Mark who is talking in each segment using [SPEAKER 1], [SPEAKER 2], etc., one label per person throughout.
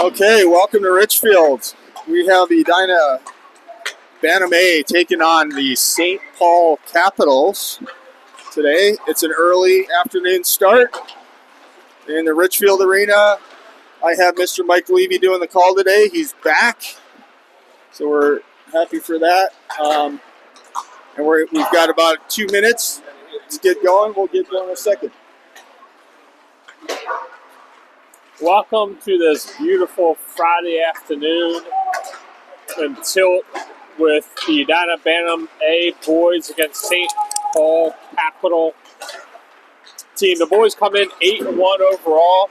[SPEAKER 1] Okay, welcome to Richfield. We have the Edina Bantam A taking on the St. Paul Capitals today. It's an early afternoon start in the Richfield Arena. I have Mr. Mike Levy doing the call today. He's back, so we're happy for that. And we've got about 2 minutes to get going. We'll get going in a second.
[SPEAKER 2] Welcome to this beautiful Friday afternoon and tilt with the Edina Bantam A boys against St. Paul Capital team. The boys come in 8-1 overall.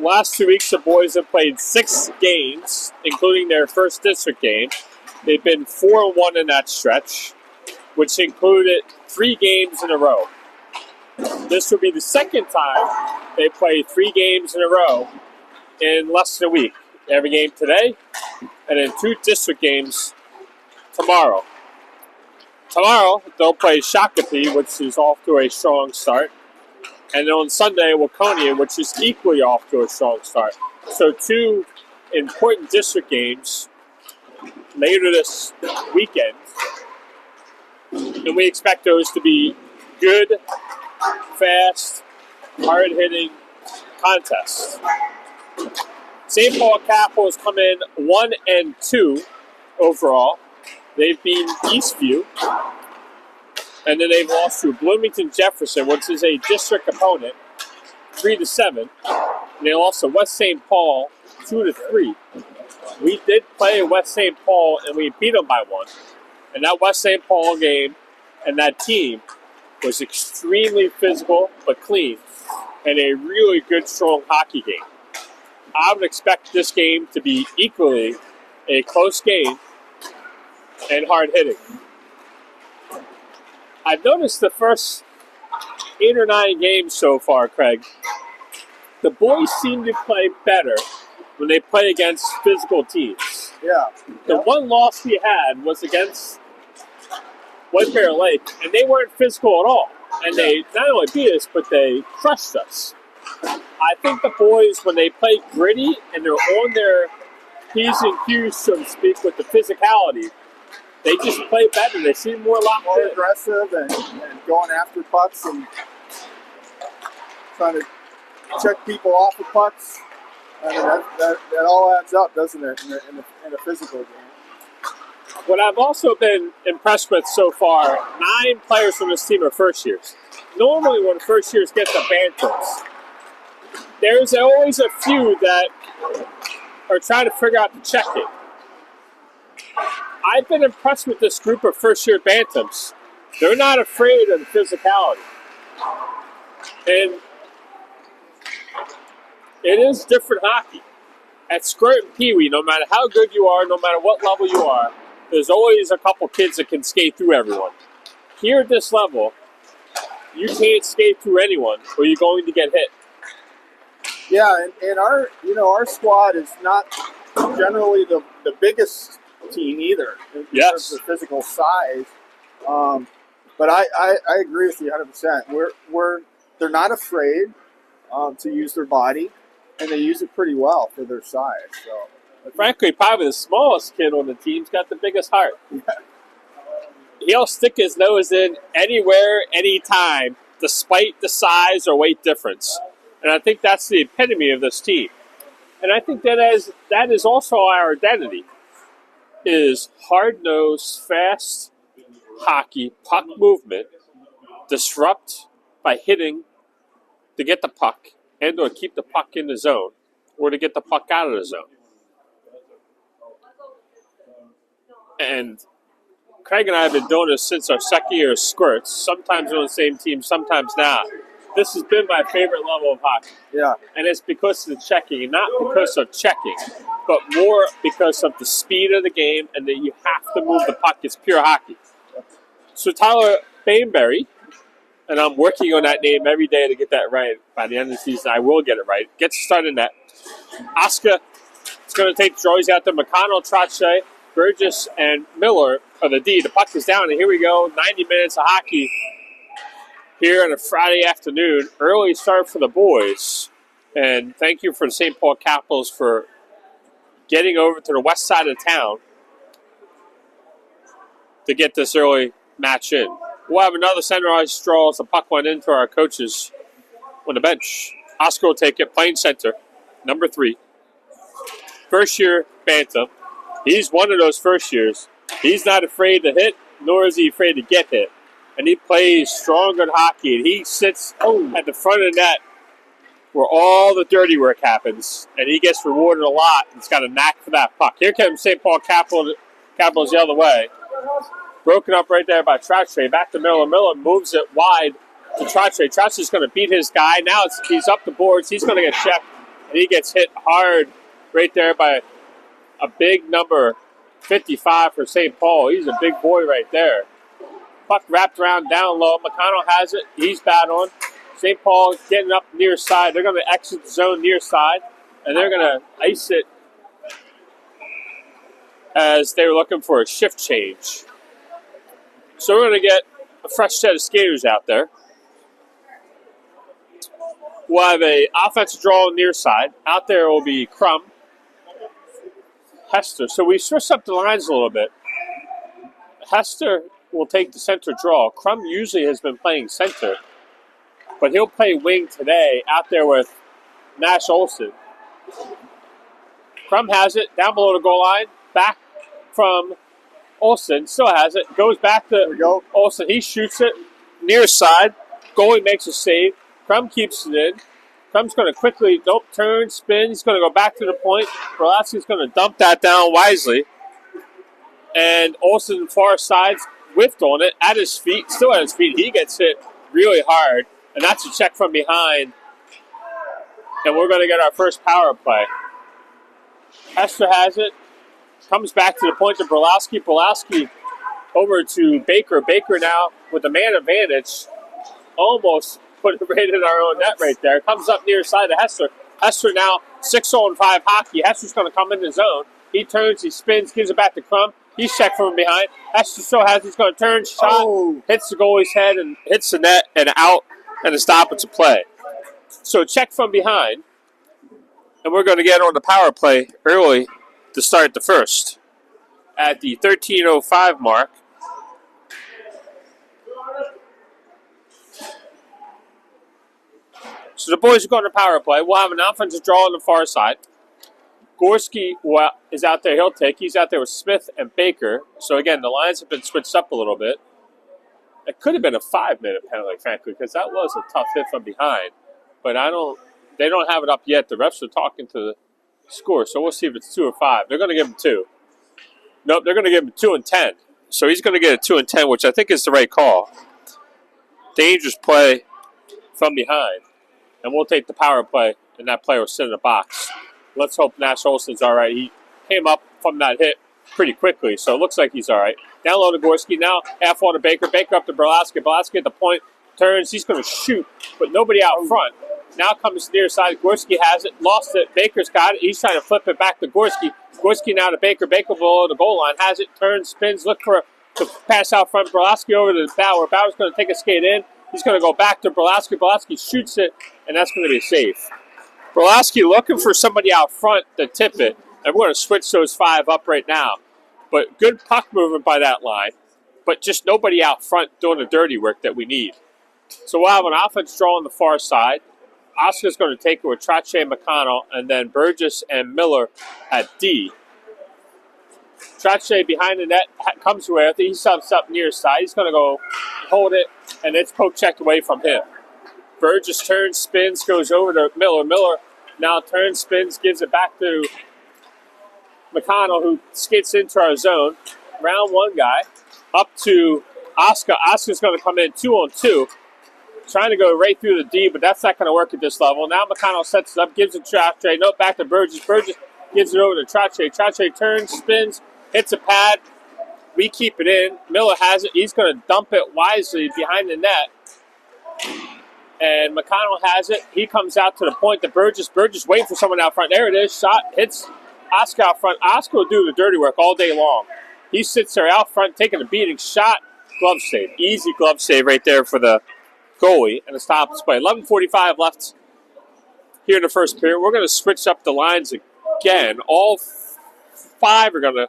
[SPEAKER 2] Last 2 weeks, the boys have played 6 games, including their first district game. They've been 4-1 in that stretch, which included 3 games in a row. This will be the second time they play 3 games in a row in less than a week. Every game today, and then 2 district games tomorrow. Tomorrow, they'll play Shakopee, which is off to a strong start. And then on Sunday, Waconia, which is equally off to a strong start. So 2 important district games later this weekend. And we expect those to be good, fast, hard-hitting contests. St. Paul Capital has come in 1-2 overall. They've beaten Eastview, and then they've lost to Bloomington Jefferson, which is a district opponent, 3-7. And they lost to West St. Paul 2-3. We did play West St. Paul, and we beat them by 1. And that West St. Paul game and that team was extremely physical but clean, and a really good, strong hockey game. I would expect this game to be equally a close game and hard-hitting. I've noticed the first 8 or 9 games so far, Craig, the boys seem to play better when they play against physical teams.
[SPEAKER 1] Yeah.
[SPEAKER 2] The one loss we had was against White Bear Lake, and they weren't physical at all. And they not only beat us, but they crushed us. I think the boys, when they play gritty and they're on their P's and Q's, so to speak, with the physicality, they just play better. They seem more locked in.
[SPEAKER 1] More aggressive and going after pucks and trying to check people off the pucks. I mean, that all adds up, doesn't it, in a physical game?
[SPEAKER 2] What I've also been impressed with so far, 9 players from this team are first years. Normally when first years get the Bantams, there's always a few that are trying to figure out the checking. I've been impressed with this group of first year Bantams. They're not afraid of the physicality. And it is different hockey. At Squirt and Pee Wee, no matter how good you are, no matter what level you are, there's always a couple kids that can skate through everyone. Here at this level, you can't skate through anyone or you're going to get hit.
[SPEAKER 1] Yeah, and our squad is not generally the biggest team either in terms of physical size. But I agree with you 100%. They're not afraid to use their body, and they use it pretty well for their size. So.
[SPEAKER 2] Frankly, probably the smallest kid on the team's got the biggest heart. He'll stick his nose in anywhere, anytime, despite the size or weight difference. And I think that's the epitome of this team. And I think that is also our identity, is hard-nosed, fast hockey, puck movement, disrupt by hitting to get the puck and or keep the puck in the zone or to get the puck out of the zone. And Craig and I have been doing this since our second year of Squirts. Sometimes on the same team, sometimes not. This has been my favorite level of hockey.
[SPEAKER 1] Yeah.
[SPEAKER 2] And it's because of the checking, and not because of checking, but more because of the speed of the game and that you have to move the puck. It's pure hockey. So Tyler Bainberry, and I'm working on that name every day to get that right. By the end of the season, I will get it right. Gets started in that. Oscar is going to take the draws out there. McConnell, Trache, Burgess, and Miller are the D. The puck is down, and here we go. 90 minutes of hockey here on a Friday afternoon. Early start for the boys. And thank you for the St. Paul Capitals for getting over to the west side of town to get this early match in. We'll have another center ice draw as the puck went into our coaches on the bench. Oscar will take it, playing center, number 3. First year Bantam. He's one of those first years. He's not afraid to hit, nor is he afraid to get hit. And he plays strong, good hockey. And he sits at the front of the net where all the dirty work happens. And he gets rewarded a lot. He's got a knack for that puck. Here comes St. Paul Capitals the other way. Broken up right there by Trachet. Back to Miller. Miller moves it wide to Trachet. Trachet's going to beat his guy. Now he's up the boards. He's going to get checked. And he gets hit hard right there by a big number 55 for St. Paul. He's a big boy right there. Puck wrapped around down low. McConnell has it. He's battling. St. Paul getting up near side. They're going to exit the zone near side. And they're going to ice it as they were looking for a shift change. So we're going to get a fresh set of skaters out there. We'll have an offensive draw near side. Out there will be Crum, Hester. So we switched up the lines a little bit. Hester will take the center draw. Crum usually has been playing center, but he'll play wing today out there with Nash Olson. Crum has it down below the goal line. Back from Olson. Still has it. Goes back to Olson. He shoots it near side. Goalie makes a save. Crum keeps it in. Crum's going to quickly, turn, spin. He's going to go back to the point. Berlatsky's going to dump that down wisely. And Olsen, far side, whiffed on it at his feet. Still at his feet. He gets hit really hard. And that's a check from behind. And we're going to get our first power play. Hester has it. Comes back to the point to Berlatsky. Berlatsky over to Baker. Baker now with the man advantage. Almost put it right in our own net right there. Comes up near side of Hester. Hester now 6-0-5 hockey. Hester's going to come in the zone. He turns, he spins, gives it back to Crum. He's checked from behind. Hester still has it. He's going to turn, shot, hits the goalie's head and hits the net and out and a stoppage of play. So check from behind. And we're going to get on the power play early to start the first. At the 13:05 mark, so the boys are going to power play. We'll have an offensive draw on the far side. Gorski is out there. He's out there with Smith and Baker. So again, the lines have been switched up a little bit. It could have been a 5-minute penalty, frankly, because that was a tough hit from behind. But they don't have it up yet. The refs are talking to the score, so we'll see if it's 2 or 5. They're going to give him 2. Nope, they're going to give him 2 and 10. So he's going to get a 2 and 10, which I think is the right call. Dangerous play from behind. And we'll take the power play, and that player will sit in the box. Let's hope Nash Olson's all right. He came up from that hit pretty quickly, so it looks like he's all right. Down low to Gorski. Now half on to Baker. Baker up to Berlatsky. Berlatsky at the point. Turns. He's going to shoot, but nobody out front. Now comes near side. Gorski has it. Lost it. Baker's got it. He's trying to flip it back to Gorski. Gorski now to Baker. Baker below the goal line. Has it. Turns. Spins. Look for to pass out front. Berlatsky over to Bauer. Bauer's going to take a skate in. He's going to go back to Berlatsky. Berlatsky shoots it, and that's going to be safe. Berlatsky looking for somebody out front to tip it. And we're going to switch those 5 up right now. But good puck movement by that line. But just nobody out front doing the dirty work that we need. So we'll have an offense draw on the far side. Oscar's going to take it with Trache and McConnell, and then Burgess and Miller at D. Trache behind the net comes with it. He subs up near side. He's going to go hold it, and it's poke checked away from him. Burgess turns, spins, goes over to Miller. Miller now turns, spins, gives it back to McConnell, who skates into our zone. Round 1 guy. Up to Oscar. Oscar's going to come in 2-on-2. Trying to go right through the D, but that's not going to work at this level. Now McConnell sets it up, gives it to Trache. No, back to Burgess. Burgess gives it over to Trache. Trache turns, spins, hits a pad. We keep it in. Miller has it. He's going to dump it wisely behind the net. And McConnell has it. He comes out to the point to Burgess. Burgess waiting for someone out front. There it is. Shot hits Oscar out front. Oscar will do the dirty work all day long. He sits there out front taking a beating. Shot, glove save. Easy glove save right there for the goalie and a stop play. 11:45 left here in the first period. We're going to switch up the lines again. All 5 are going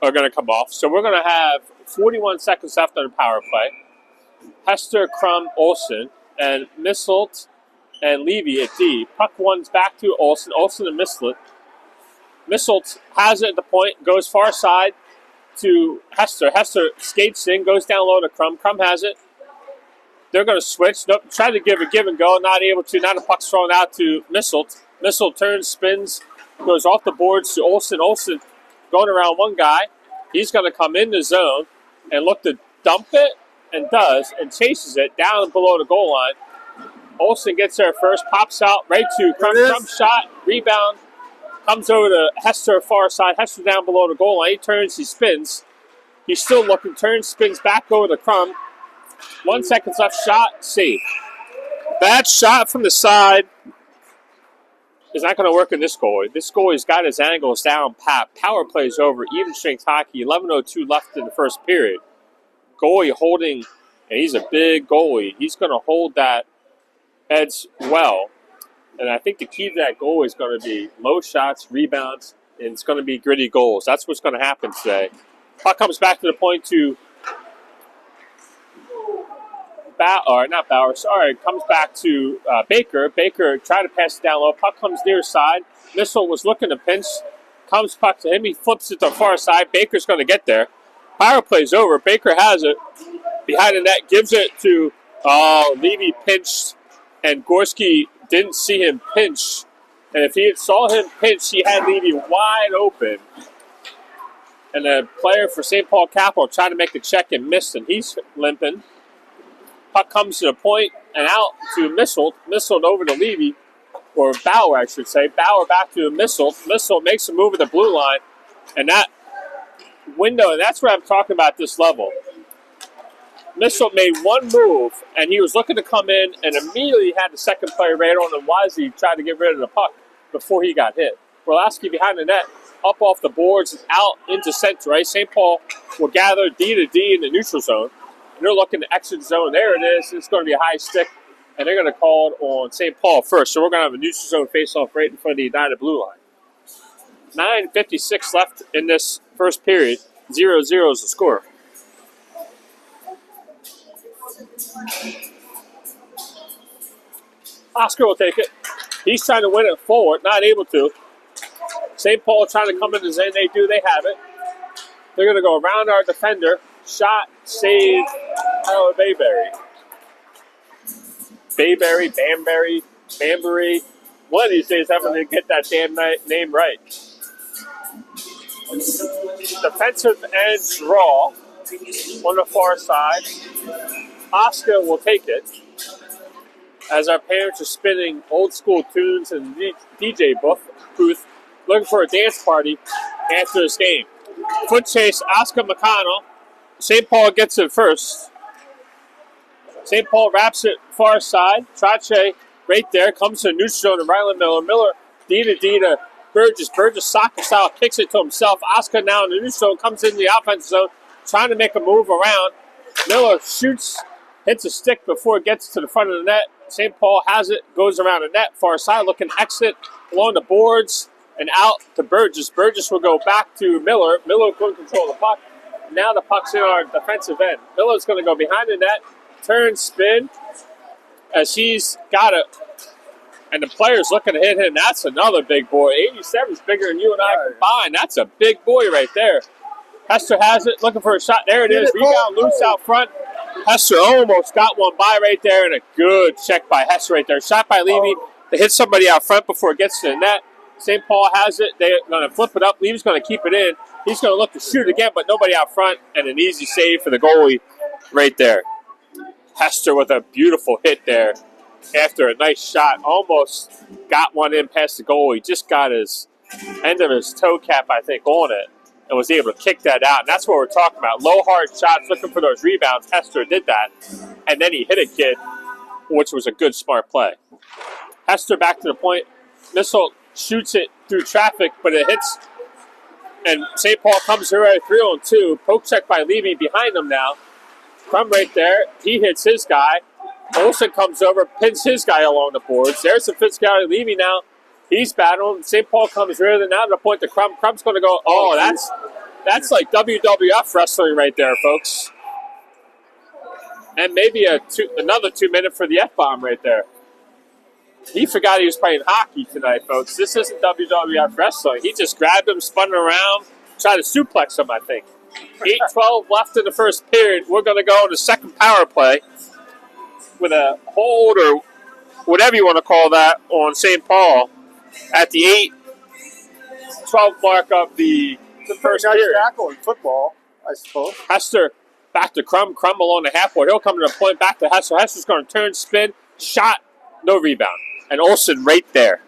[SPEAKER 2] to come off. So we're going to have 41 seconds left on the power play. Hester, Crum, Olsen, and Misselt and Levy at D. Puck one's back to Olsen. Olsen and Misselt. Misselt has it at the point, goes far side to Hester. Hester skates in, goes down low to Crum. Crum has it. They're going to switch. Nope, try to give and go. Not able to. Now the puck's thrown out to Misselt. Misselt turns, spins, goes off the boards to Olsen. Olsen going around one guy. He's going to come in the zone and look to dump it, and does, and chases it down below the goal line. Olsen gets there first, pops out right to Crum. Crum shot, rebound, comes over to Hester far side. Hester down below the goal line. He turns, he spins. He's still looking, turns, spins back over to Crum. 1 second left, shot, save. Bad shot from the side is not going to work in this goalie. This goalie's got his angles down pat. Power plays over, even strength hockey. 11:02 left in the first period. Goalie holding, and he's a big goalie. He's going to hold that edge well. And I think the key to that goal is going to be low shots, rebounds, and it's going to be gritty goals. That's what's going to happen today. Puck comes back to the point to comes back to Baker. Baker tried to pass it down low. Puck comes near side. Missile was looking to pinch. Comes puck to him. He flips it to the far side. Baker's going to get there. Power play's over. Baker has it behind the net. Gives it to Levy pinched, and Gorski didn't see him pinch. And if he had saw him pinch, he had Levy wide open. And the player for St. Paul Capital tried to make the check and missed, and he's limping. Puck comes to the point and out to Misselt. Misselt over to Levy, or Bauer, I should say. Bauer back to Misselt. Misselt makes a move at the blue line, and that window, and that's what I'm talking about this level. Misselt made one move, and he was looking to come in, and immediately had the second player right on him. Wisely tried to get rid of the puck before he got hit. Orlowski behind the net, up off the boards, and out into center. Right? St. Paul will gather D to D in the neutral zone. And they're looking to exit zone. There it is. It's going to be a high stick, and they're going to call it on St. Paul first. So we're going to have a neutral zone face-off right in front of the Edina blue line. 9:56 left in this first period. 0-0 is the score. Oscar will take it. He's trying to win it forward, not able to. St. Paul trying to come in the zone. They do. They have it. They're going to go around our defender. Shot, save, Tyler Bayberry. Bayberry, Bambury. One of these days I'm going to get that damn name right. Defensive end draw on the far side. Oscar will take it as our parents are spinning old school tunes and DJ booth looking for a dance party after this game. Foot chase, Oscar McConnell. St. Paul gets it first. St. Paul wraps it far side. Trache right there. Comes to neutral to Ryland Miller. Miller, D to Burgess. Burgess soccer style kicks it to himself. Oscar now in the neutral comes into the offensive zone. Trying to make a move around. Miller shoots. Hits a stick before it gets to the front of the net. St. Paul has it. Goes around the net. Far side looking exit. Along the boards. And out to Burgess. Burgess will go back to Miller. Miller couldn't control the puck. Now the puck's in our defensive end. Miller's going to go behind the net, turn, spin, as he's got it. And the player's looking to hit him. That's another big boy. 87 is bigger than you and I combined. That's a big boy right there. Hester has it, looking for a shot. There it is. Rebound loose out front. Hester almost got one by right there, and a good check by Hester right there. Shot by Levy. They hit somebody out front before it gets to the net. St. Paul has it. They're going to flip it up. Levy's going to keep it in. He's going to look to shoot again, but nobody out front, and an easy save for the goalie right there. Hester with a beautiful hit there after a nice shot. Almost got one in past the goalie. Just got his end of his toe cap, I think, on it, and was able to kick that out. And that's what we're talking about. Low, hard shots, looking for those rebounds. Hester did that, and then he hit a kid, which was a good, smart play. Hester back to the point. Missile shoots it through traffic, but it hits. And St. Paul comes here at 3-on-2. Poke check by Levy behind him now. Crum right there. He hits his guy. Olsen comes over, pins his guy along the boards. There's some physicality. Levy now, he's battling. St. Paul comes rear now to the point to Crum. Crum's going to go, that's like WWF wrestling right there, folks. And maybe another 2 minute for the F-bomb right there. He forgot he was playing hockey tonight, folks. This isn't WWF wrestling. He just grabbed him, spun him around, tried to suplex him, I think. 8:12 left in the first period. We're going to go in the second power play with a hold or whatever you want to call that on St. Paul at the 8:12 mark of the first period.
[SPEAKER 1] Tackle in football, I suppose.
[SPEAKER 2] Hester back to Crum. Crum along the half board. He'll come to the point back to Hester. Hester's going to turn, spin, shot, no rebound. And Olsen right there.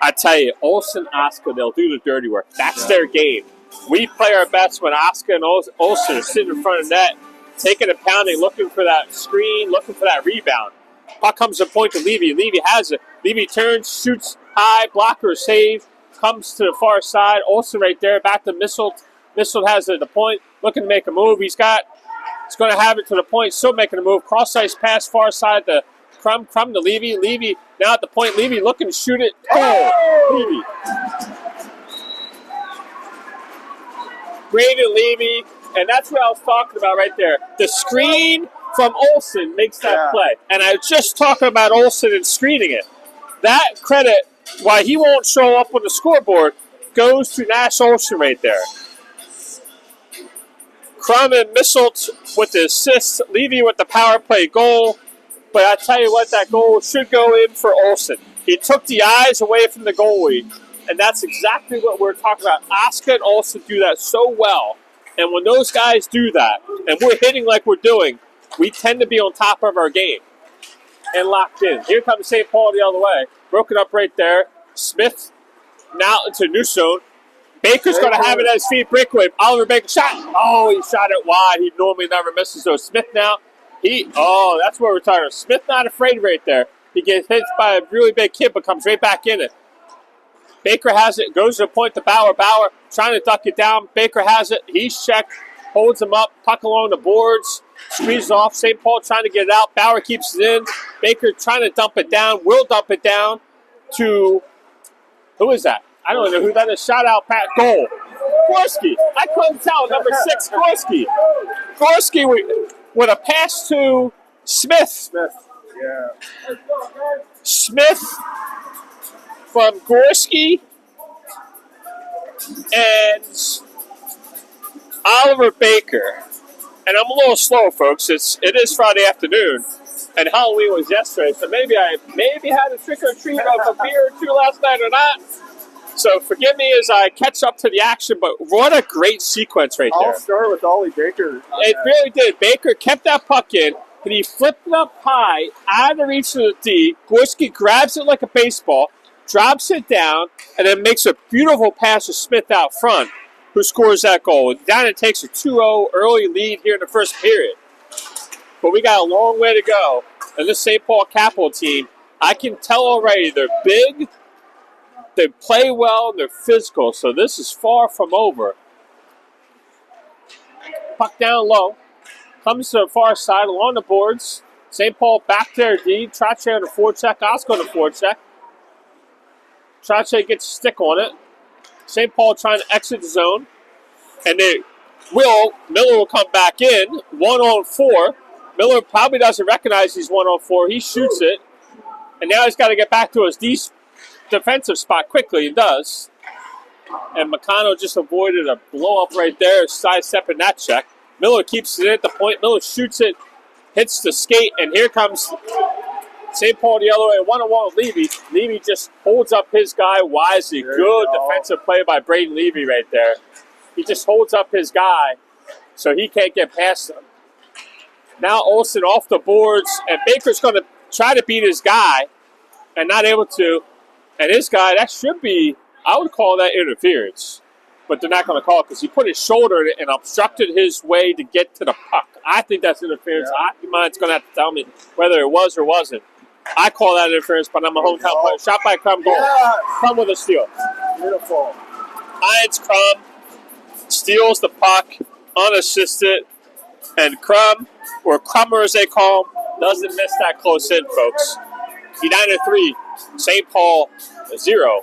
[SPEAKER 2] I tell you, Olsen, Oscar, they'll do the dirty work. That's their game. We play our best when Oscar and Olsen are sitting in front of net, taking a pounding, looking for that screen, looking for that rebound. Puck comes to point to Levy. Levy has it. Levy turns, shoots high, blocker save, comes to the far side. Olsen right there, back to Missile. Missile has it at the point, looking to make a move. He's going to have it to the point, still making a move. Cross-ice pass, far side to Crum to Levy. Levy now at the point. Levy looking to shoot it. Oh! Levy. Braden Levy, and that's what I was talking about right there. The screen from Olsen makes that play. And I was just talking about Olsen and screening it. That credit, why he won't show up on the scoreboard, goes to Nash Olsen right there. Crum and Misselt with the assist, Levy with the power play goal. But I tell you what, that goal should go in for Olsen. He took the eyes away from the goalie, and that's exactly what we're talking about. Oscar and Olsen do that so well. And when those guys do that, and we're hitting like we're doing, we tend to be on top of our game and locked in. Here comes St. Paul the other way. Broken up right there. Smith now into new zone. Baker's going to have it at his feet. Breakaway. Oliver Baker shot. Oh, he shot it wide. He normally never misses. So Smith now. That's what we're talking about. Smith not afraid right there. He gets hit by a really big kid, but comes right back in it. Baker has it, goes to the point to Bauer. Bauer trying to duck it down. Baker has it. He's checked, holds him up, puck along the boards, squeezes off. St. Paul trying to get it out. Bauer keeps it in. Baker trying to dump it down. Will dump it down to, who is that? I don't know who that is. Shot out, Pat. Goal. Gorski. I couldn't tell. Number 6, Gorski. Gorski with a pass to Smith. Smith from Gorski and Oliver Baker. And I'm a little slow, folks. It is Friday afternoon, and Halloween was yesterday, so maybe I had a trick or treat of a beer or two last night or not. So forgive me as I catch up to the action, but what a great sequence right there.
[SPEAKER 1] I'll start with Ollie Baker.
[SPEAKER 2] It really did. Baker kept that puck in, and he flipped it up high, out of the reach of the D. Gorski grabs it like a baseball, drops it down, and then makes a beautiful pass to Smith out front, who scores that goal. Edina takes a 2-0 early lead here in the first period. But we got a long way to go. And this St. Paul Capital team, I can tell already, they're big, they play well, and they're physical. So this is far from over. Puck down low. Comes to the far side, along the boards. St. Paul back there, D. Trache on the forecheck. Oscar on the forecheck. Trache gets a stick on it. St. Paul trying to exit the zone. And Miller will come back in. 1-on-4. Miller probably doesn't recognize he's 1-on-4. He shoots it. And now he's got to get back to his defensive spot quickly. He does. And Meccano just avoided a blow-up right there, sidestepping that check. Miller keeps it at the point. Miller shoots it, hits the skate, and here comes St. Paul the other way. 1-on-1 with Levy. Levy just holds up his guy wisely. Good defensive play by Braden Levy right there. He just holds up his guy so he can't get past him. Now Olsen off the boards, and Baker's going to try to beat his guy and not able to. And his guy, that should be, I would call that interference. But they're not going to call it because he put his shoulder in it and obstructed his way to get to the puck. I think that's interference. Hockey Mind's going to have to tell me whether it was or wasn't. I call that interference, but I'm a hometown player. Shot by Crum, goal. Crum with a steal.
[SPEAKER 1] Beautiful.
[SPEAKER 2] Hines Crum steals the puck, unassisted, and Crum, or Crummer as they call him, doesn't miss that close in, folks. Edina 3, St. Paul 0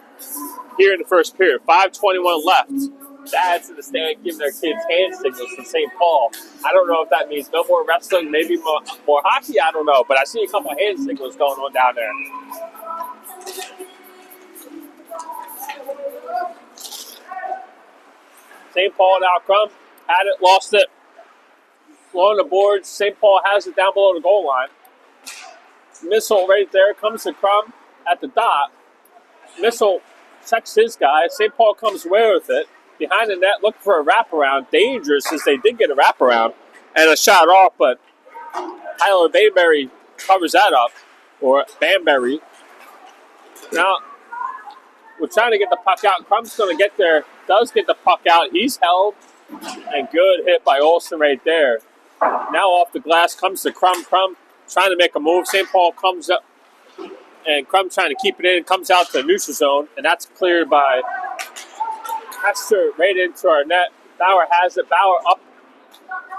[SPEAKER 2] here in the first period. 5:21 left. Dads in the stand giving their kids hand signals from St. Paul. I don't know if that means no more wrestling, maybe more hockey. I don't know, but I see a couple of hand signals going on down there. St. Paul now Crum had it, lost it. On the boards, St. Paul has it down below the goal line. Missile right there comes to Crum at the dot. Missile checks his guy. St. Paul comes away with it. Behind the net, looking for a wraparound. Dangerous as they did get a wraparound and a shot off, but Tyler Bayberry covers that up, or Banberry. Now, we're trying to get the puck out. Crum's going to get there. Does get the puck out. He's held, and good hit by Olsen right there. Now off the glass comes to Crum. Crum trying to make a move. St. Paul comes up, and Crum trying to keep it in. Comes out to the neutral zone, and that's cleared by Hester right into our net. Bauer has it. Bauer up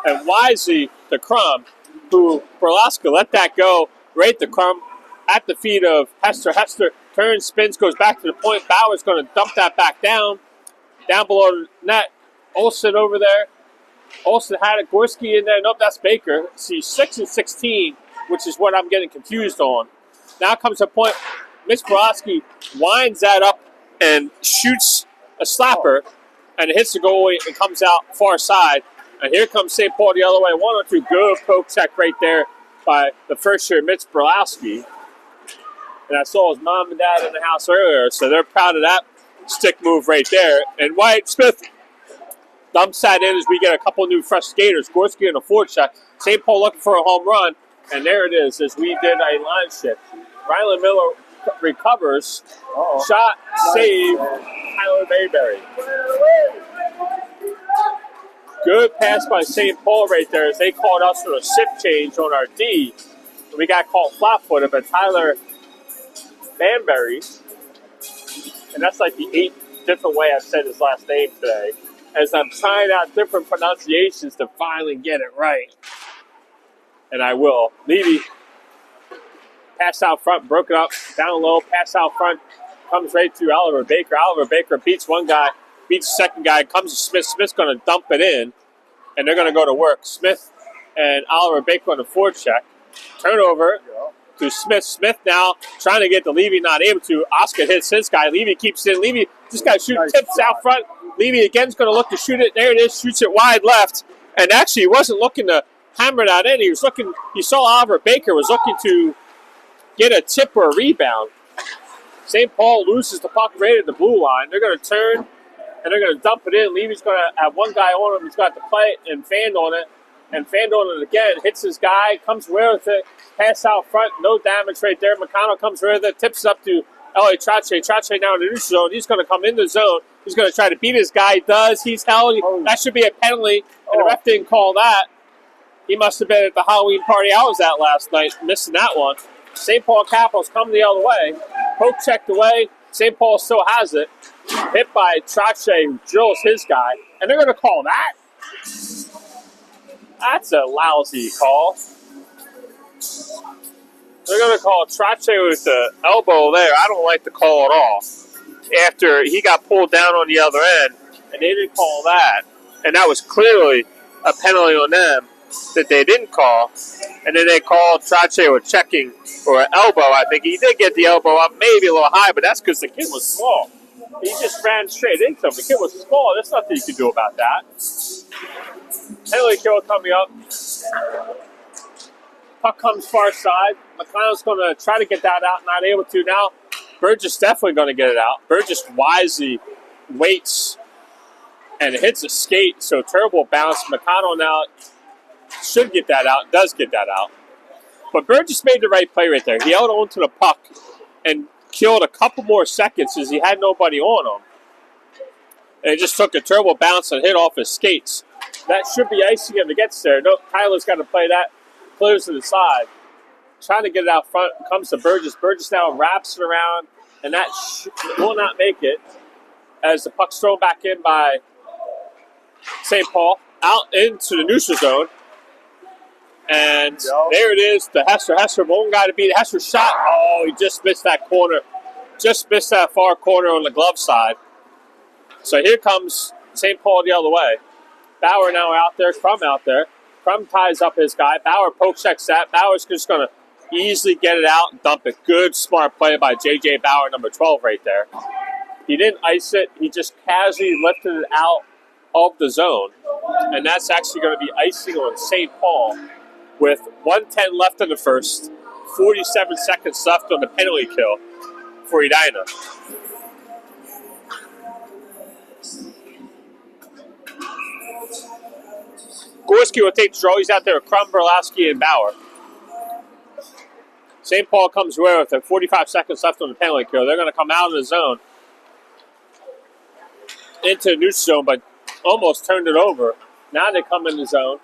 [SPEAKER 2] and wisely to Crum, who Berlaska let that go right to Crum at the feet of Hester. Hester turns, spins, goes back to the point. Bauer's going to dump that back down below the net. Olsen over there. Olsen had it. Gorski in there. Nope, that's Baker. See, 6 and 16, which is what I'm getting confused on. Now comes a point. Mitch Borowski winds that up and shoots a slapper, and it hits the goalie and comes out far side. And here comes St. Paul the other way. 1-2. Good poke check right there by the first year, Mitch Borowski. And I saw his mom and dad in the house earlier, so they're proud of that stick move right there. And Wyatt Smith dumps that in as we get a couple new fresh skaters. Gorski in a forecheck. St. Paul looking for a home run. And there it is as we did a line shift. Rylan Miller recovers. Shot, save, Tyler Mayberry. Good pass by St. Paul right there as they called us for a shift change on our D. We got called flat-footed, but Tyler Banberry, and that's like the 8th different way I've said his last name today, as I'm trying out different pronunciations to finally get it right. And I will. Levy, pass out front, broke it up, down low, pass out front, comes right to Oliver Baker. Oliver Baker beats one guy, beats the second guy, comes to Smith. Smith's going to dump it in, and they're going to go to work. Smith and Oliver Baker on the forecheck. Turnover to Smith. Smith now trying to get to Levy, not able to. Oscar hits his guy. Levy keeps it in. Levy just got to shoot tips out front. Levy again's going to look to shoot it. There it is. Shoots it wide left. And actually, he wasn't looking to hammer that in. He was looking. You saw Oliver Baker was looking to get a tip or a rebound. St. Paul loses the puck right at the blue line. They're going to turn and they're going to dump it in. Levy's going to have one guy on him. He's got to play it and fanned on it. And fanned on it again. Hits his guy. Comes away with it. Pass out front. No damage right there. McConnell comes with it. Tips up to Elliot Trache. Trache now in the neutral zone. He's going to come in the zone. He's going to try to beat his guy. He does. He's held. That should be a penalty. And the ref didn't call that. He must have been at the Halloween party I was at last night. Missing that one. St. Paul Capitals come the other way. Poke checked away. St. Paul still has it. Hit by Trache, who drills his guy. And they're going to call that. That's a lousy call. They're going to call Trache with the elbow there. I don't like the call at all. After he got pulled down on the other end, and they didn't call that. And that was clearly a penalty on them that they didn't call. And then they called Trache with checking for an elbow. I think he did get the elbow up, maybe a little high, but that's because the kid was small. He just ran straight into him. The kid was small. There's nothing you can do about that. Penalty kill coming up. Puck comes far side. McLeod's going to try to get that out, not able to. Now, Burgess definitely going to get it out. Burgess wisely waits and hits a skate, so terrible bounce. McConnell now should get that out, does get that out. But Burgess made the right play right there. He held on to the puck and killed a couple more seconds as he had nobody on him. And it just took a terrible bounce and hit off his skates. That should be icing him to get there. No, Tyler's got to play that. Clears to the side. Trying to get it out front. Comes to Burgess. Burgess now wraps it around. And that will not make it. As the puck's thrown back in by St. Paul. Out into the neutral zone. And there it is, the Hester one guy to beat. Hester shot. Oh, he just missed that corner. Just missed that far corner on the glove side. So here comes St. Paul the other way. Bauer now out there, Crum out there. Crum ties up his guy. Bauer poke checks that. Bauer's just going to easily get it out and dump it. Good, smart play by J.J. Bauer, number 12 right there. He didn't ice it. He just casually lifted it out of the zone. And that's actually going to be icing on St. Paul with 1:10 left in the first, 47 seconds left on the penalty kill for Edina. Gorski will take the draw. He's out there with Crum, Berlowski, and Bauer. St. Paul comes away with it. 45 seconds left on the penalty kill. They're going to come out of the zone into the neutral zone, but almost turned it over. Now they come in the zone.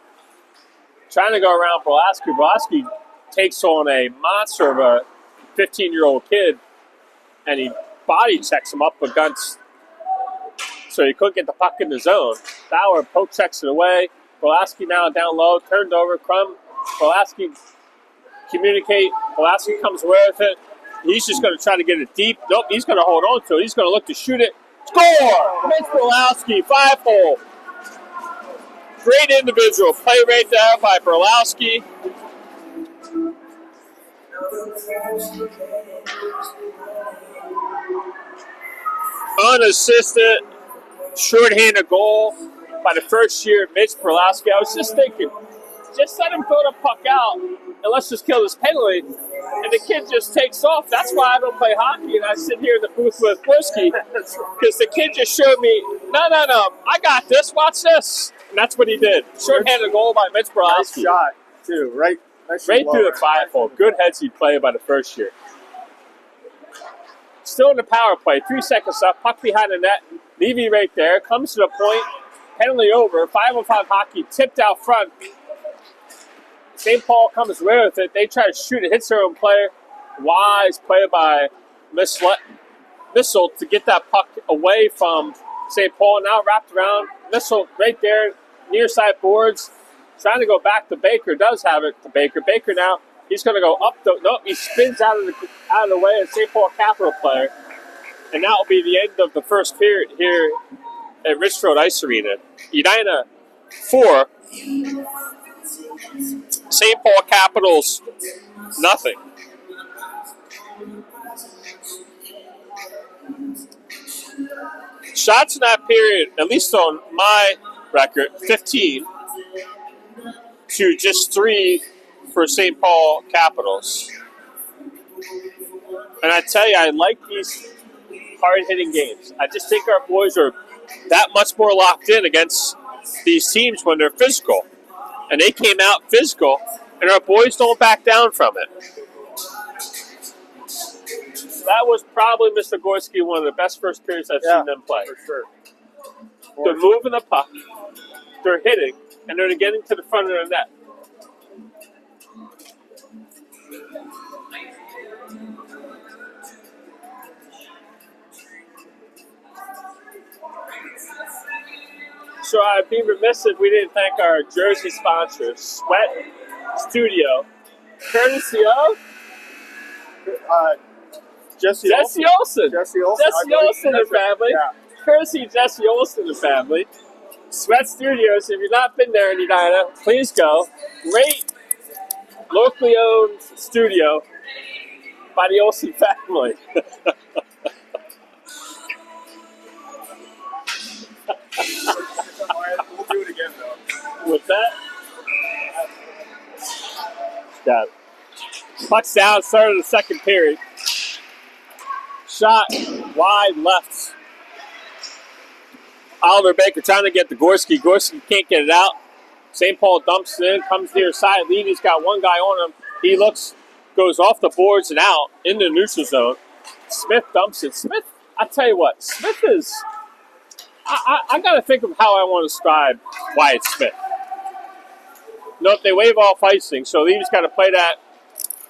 [SPEAKER 2] Trying to go around Berlowski. Berlowski takes on a monster of a 15-year-old kid, and he body checks him up against, so he couldn't get the puck in the zone. Bauer poke checks it away. Berlowski now down low, turned over. Crum, Berlowski communicate. Berlowski comes away with it. He's just going to try to get it deep. Nope, he's going to hold on to it. He's going to look to shoot it. Score! Mitch Berlowski, 5-hole. Great individual play right there by Berlowski. Unassisted, shorthanded goal by the first year, Mitch Berlowski. I was just thinking, just let him throw the puck out and let's just kill this penalty. And the kid just takes off. That's why I don't play hockey and I sit here in the booth with Gorski, because the kid just showed me, no, I got this, watch this. And that's what he did. Short-handed goal by Mitch Berlowski.
[SPEAKER 1] Nice shot, too. Right
[SPEAKER 2] through the 5-hole. Good headsy play by the first year. Still in the power play. 3 seconds left. Puck behind the net. Levy right there. Comes to the point. Penalty over. 5-on-5 hockey. Tipped out front. St. Paul comes away with it. They try to shoot it. Hits their own player. Wise play by Missile to get that puck away from St. Paul. Now wrapped around. Missile right there. Near side boards. Trying to go back to Baker. Does have it to Baker. Baker now. He's going to go up the. Nope. He spins out of the way of St. Paul Capital player. And that will be the end of the first period here at Richfield Ice Arena. Edina 4. St. Paul Capitals nothing. Shots in that period, at least on my record, 15 to just 3 for St. Paul Capitals. And I tell you, I like these hard-hitting games. I just think our boys are that much more locked in against these teams when they're physical. And they came out physical, and our boys don't back down from it. That was probably, Mr. Gorski, one of the best first periods I've seen them play.
[SPEAKER 1] For sure.
[SPEAKER 2] They're moving the puck, they're hitting, and they're getting to the front of the net. So I'd be remiss if we didn't thank our jersey sponsors, Sweat Studio, courtesy of
[SPEAKER 1] Jesse
[SPEAKER 2] Olsen.
[SPEAKER 1] Jesse Olsen.
[SPEAKER 2] Jesse Olsen and family.
[SPEAKER 1] Yeah.
[SPEAKER 2] Courtesy of Jesse Olsen and family. Sweat Studios, if you've not been there in Edina, please go. Great locally owned studio by the Olsen family.
[SPEAKER 1] We'll do it again, though.
[SPEAKER 2] With that, got it. Puck's down, start of the second period. Shot wide left. Oliver Baker trying to get to Gorski. Gorski can't get it out. St. Paul dumps it in, comes near side. Levy's got one guy on him. He looks, goes off the boards and out in the neutral zone. Smith dumps it. Smith, I tell you what, Smith is... I got to think of how I want to describe Wyatt Smith. Nope, they wave off icing, so Levy's got to play that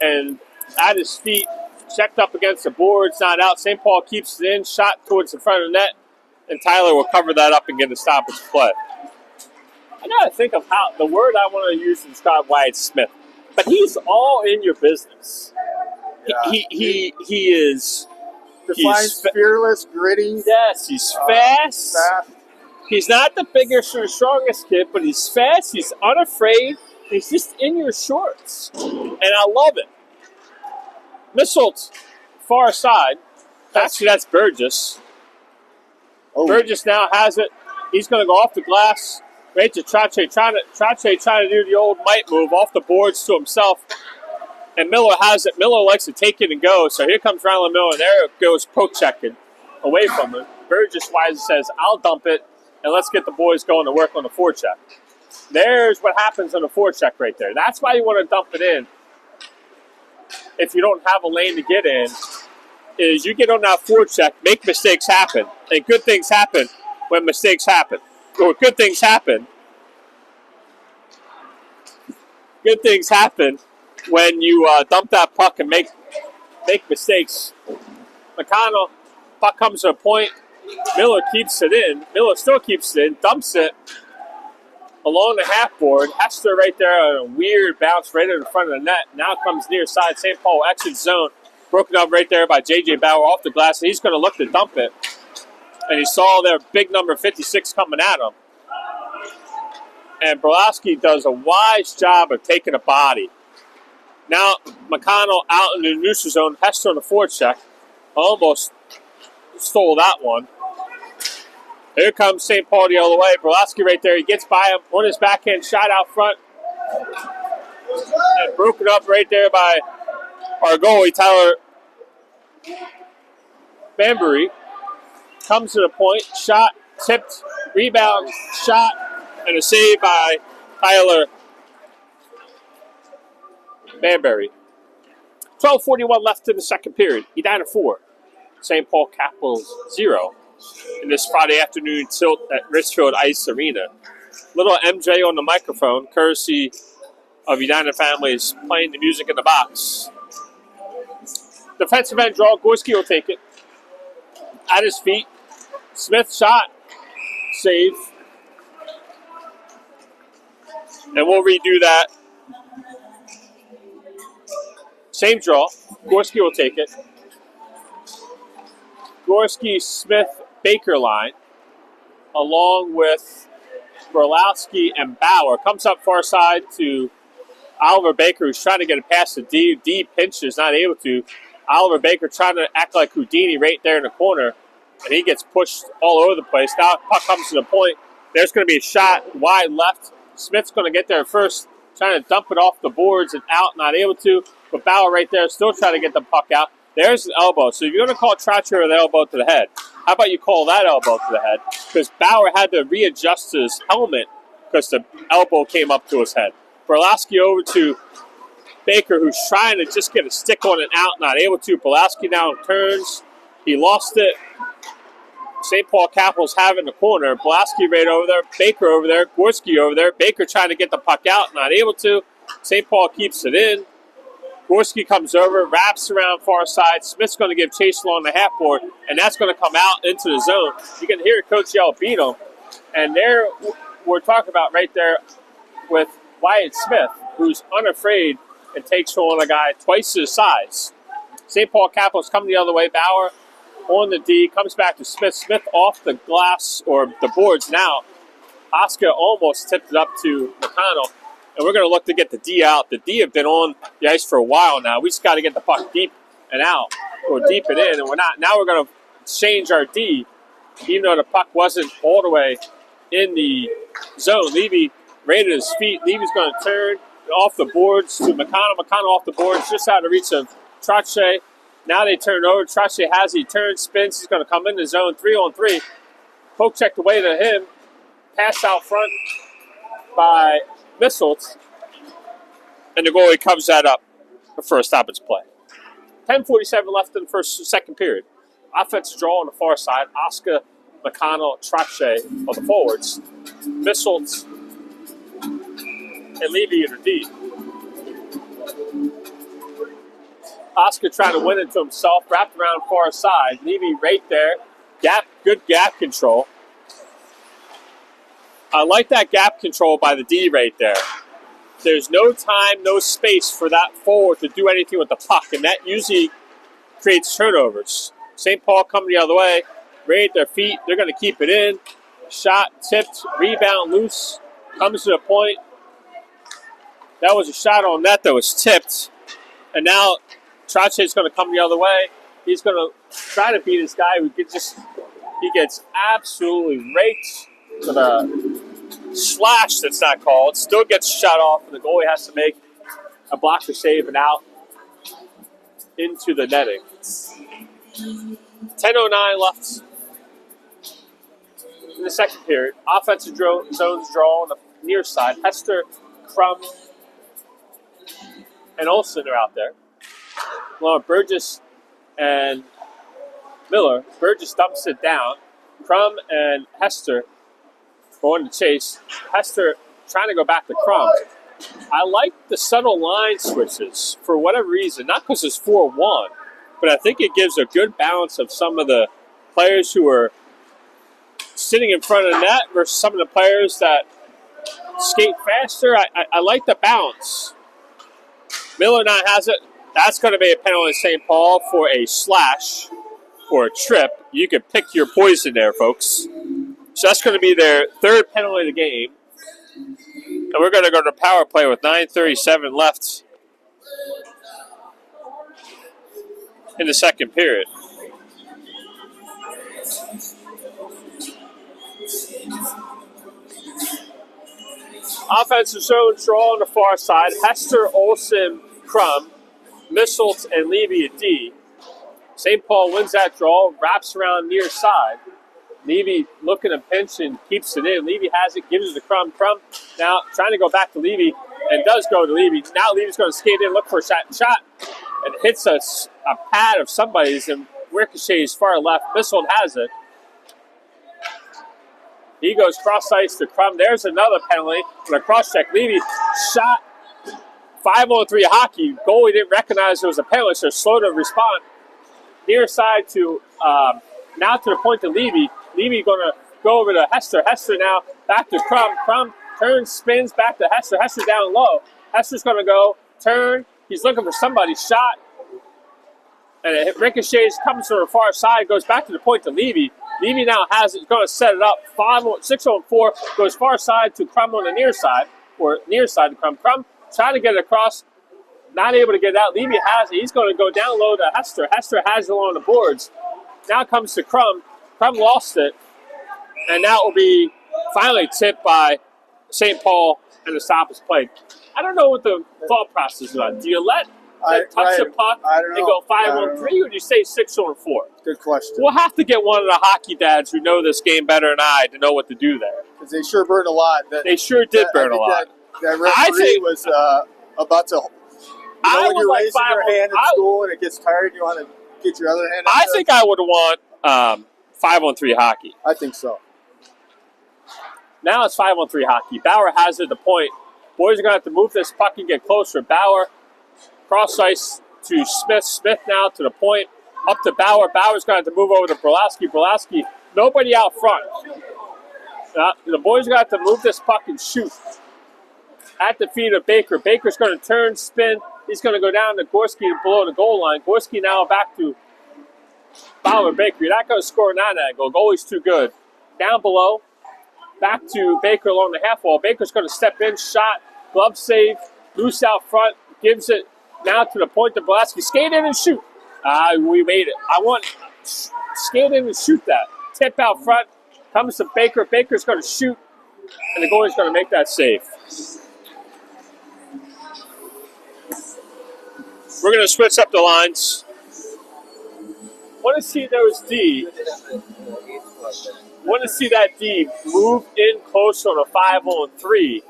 [SPEAKER 2] and at his feet, checked up against the boards, not out. St. Paul keeps it in, shot towards the front of the net, and Tyler will cover that up and get a stoppage play. I gotta think of how the word I want to use to describe Wyatt Smith. But he's all in your business.
[SPEAKER 1] Yeah.
[SPEAKER 2] He is.
[SPEAKER 1] Defines fearless, gritty.
[SPEAKER 2] Yes, he's fast. He's not the biggest or strongest kid, but he's fast. He's unafraid. He's just in your shorts, and I love it. Missiles, far side. Actually, that's Burgess.
[SPEAKER 1] Oh.
[SPEAKER 2] Burgess now has it. He's going to go off the glass. Right to Trache, trying to do the old might move off the boards to himself. And Miller has it. Miller likes to take it and go. So here comes Rylan Miller. There goes poke checking away from him. Burgess wisely says, I'll dump it, and let's get the boys going to work on the forecheck. There's what happens on the forecheck right there. That's why you want to dump it in if you don't have a lane to get in, is you get on that forecheck, make mistakes happen. And good things happen when mistakes happen. Or good things happen. Good things happen when you dump that puck and make mistakes. McConnell, puck comes to a point. Miller keeps it in. Miller still keeps it in, dumps it along the half board. Hester right there on a weird bounce right in the front of the net. Now comes near side. St. Paul exit zone. Broken up right there by J.J. Bauer off the glass. And he's going to look to dump it. And he saw their big number 56 coming at him. And Brolowski does a wise job of taking a body. Now McConnell out in the neutral zone. Hester on the forecheck. Almost stole that one. Here comes St. Paul the other way. Brolowski right there. He gets by him on his backhand shot out front. And broken up right there by our goalie, Tyler Bambury. Comes to the point. Shot, tipped, rebound, shot, and a save by Tyler Bambury. 12:41 left in the second period. Edina 4. St. Paul Capitals 0. In this Friday afternoon tilt at Richfield Ice Arena. Little MJ on the microphone, courtesy of Edina families playing the music in the box. Defensive end draw, Gorski will take it. At his feet, Smith shot, save. And we'll redo that. Same draw, Gorski will take it. Gorski, Smith, Baker line, along with Brolowski and Bauer. Comes up far side to Oliver Baker, who's trying to get it past the D. D pinches, not able to. Oliver Baker trying to act like Houdini right there in the corner, and he gets pushed all over the place. Now puck comes to the point. There's going to be a shot wide left. Smith's going to get there first, trying to dump it off the boards and out, not able to. But Bauer right there still trying to get the puck out. There's an elbow. So if you're going to call Trotcher an elbow to the head, how about you call that elbow to the head? Because Bauer had to readjust his helmet because the elbow came up to his head. Brolowski over to Baker, who's trying to just get a stick on it out, not able to. Brolowski now turns. He lost it. St. Paul Capitals have it in the corner. Brolowski right over there. Baker over there. Gorski over there. Baker trying to get the puck out, not able to. St. Paul keeps it in. Gorski comes over, wraps around far side. Smith's going to give chase along the half board, and that's going to come out into the zone. You can hear Coach yell, beat him. And there we're talking about right there with Wyatt Smith, who's unafraid and takes on a guy twice his size. St. Paul Capitals come the other way. Bauer on the D, comes back to Smith. Smith off the glass, or the boards now. Oscar almost tipped it up to McConnell. And we're going to look to get the D out. The D have been on the ice for a while now. We just got to get the puck deep and out, or deep and in, and we're not. Now we're going to change our D, even though the puck wasn't all the way in the zone. Levy right at his feet. Levy's going to turn off the boards to McConnell. McConnell off the boards, just out of reach of Trache. Now they turn over. Trache has he turns, spins. He's going to come in the zone 3-on-3. Poke checked away to him. Pass out front by Missiles, and the goalie comes that up for a stoppage play. 10:47 left in the second period. Offensive draw on the far side. Oscar, McConnell, Trache on the forwards. Missiles and Levy in the D. Oscar trying to win it to himself, wrapped around far side. Levy right there. Good gap control. I like that gap control by the D right there. There's no time, no space for that forward to do anything with the puck, and that usually creates turnovers. St. Paul coming the other way, right at their feet. They're going to keep it in. Shot, tipped, rebound, loose, comes to the point. That was a shot on net that was tipped. And now Trache's going to come the other way. He's going to try to beat this guy who he gets absolutely raked to the slash that's not called. Still gets shut off, and the goalie has to make a blocker save and out into the netting. 10:09 left in the second period. Offensive zones draw on the near side. Hester, Crum, and Olsen are out there. Along with Burgess and Miller. Burgess dumps it down. Crum and Hester going to chase. Hester trying to go back to Crum. I like the subtle line switches for whatever reason. Not because it's 4-1, but I think it gives a good balance of some of the players who are sitting in front of the net versus some of the players that skate faster. I like the balance. Miller now has it. That's going to be a penalty to St. Paul for a slash or a trip. You can pick your poison there, folks. So that's going to be their third penalty of the game. And we're going to go to power play with 9:37 left in the second period. Offensive zone draw on the far side. Hester, Olsen, Crum, Misselt, and Levy at D. St. Paul wins that draw, wraps around near side. Levy looking to pinch and keeps it in. Levy has it, gives it to Crum. Crum now trying to go back to Levy and does go to Levy. Now Levy's going to skate in, look for a shot, and hits a pad of somebody's and ricochets far left. Misselt has it. He goes cross ice to Crum. There's another penalty on a cross check. Levy shot 5-on-3 hockey. Goalie didn't recognize it was a penalty, so slow to respond. Near side to now to the point to Levy. Levy going to go over to Hester. Hester now back to Crum. Crum turns, spins back to Hester. Hester down low. Hester's going to go, turn. He's looking for somebody. Shot. And it ricochets, comes to the far side, goes back to the point to Levy. Levy now has it, going to set it up. 6-on-4, goes far side to Crum on the near side, or near side to Crum. Crum trying to get it across, not able to get it out. Levy has it. He's going to go down low to Hester. Hester has it along the boards. Now comes to Crum. Crum lost it. And that will be finally tipped by St. Paul, and the stop is played. I don't know what the thought process is on. Do you let touch the puck and go 5-on-3, or do you say 6-on-4?
[SPEAKER 1] Good question.
[SPEAKER 2] We'll have to get one of the hockey dads who know this game better than I to know what to do there.
[SPEAKER 1] Because they sure burned a lot.
[SPEAKER 2] They sure did burn a lot.
[SPEAKER 1] That referee was about to. When you're raising your hand at school and it gets tired, you want to get your other hand.
[SPEAKER 2] I think I would want 5-on-3 hockey.
[SPEAKER 1] I think so.
[SPEAKER 2] Now it's 5-on-3 hockey. Bauer has it at the point. Boys are going to have to move this puck and get closer. Bauer cross ice to Smith. Smith now to the point. Up to Bauer. Bauer's going to have to move over to Brolowski. Brolowski, nobody out front. The boys are going to have to move this puck and shoot. At the feet of Baker. Baker's going to turn, spin. He's going to go down to Gorski below the goal line. Gorski now back to Bauer. Baker. You're not going to score in that angle. Goalie's too good. Down below. Back to Baker along the half wall. Baker's going to step in. Shot. Glove save. Loose out front. Gives it now to the point to Brolowski. Skate in and shoot. We made it. I want skate in and shoot that. Tip out front. Comes to Baker. Baker's going to shoot. And the goalie's going to make that save. We're going to switch up the lines. Want to see those D. Want to see that D move in close on a 5-on-3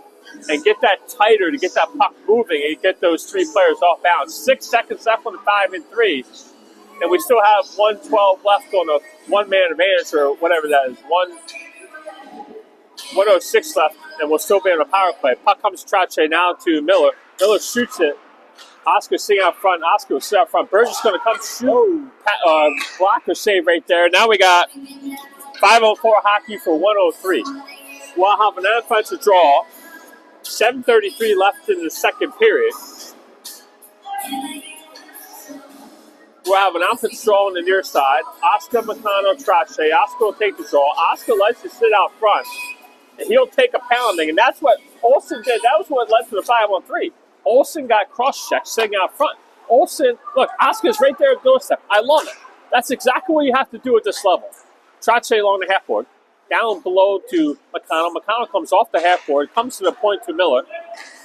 [SPEAKER 2] and get that tighter to get that puck moving and get those three players off balance. 6 seconds left on the 5-and-3, and we still have 1:12 left on a one-man advantage or whatever that is. 1:06 left, and we'll still be on a power play. Puck comes Trache now to Miller. Miller shoots it. Oscar sitting out front. Oscar will sit out front. Burgess is going to come shoot. Blocker save right there. Now we got 5-on-4 hockey for 1:03. we'll have an offensive draw. 7:33 left in the second period. We'll have an offensive draw on the near side. Oscar, McConnell, Trache. Oscar will take the draw. Oscar likes to sit out front. And he'll take a pounding. And that's what Olsen did. That was what led to the 5-on-3. Olsen got cross-checked sitting out front. Olsen, look, Oscar's right there at the doorstep. I love it. That's exactly what you have to do at this level. Trache along the half board. Down below to McConnell. McConnell comes off the half board, comes to the point to Miller.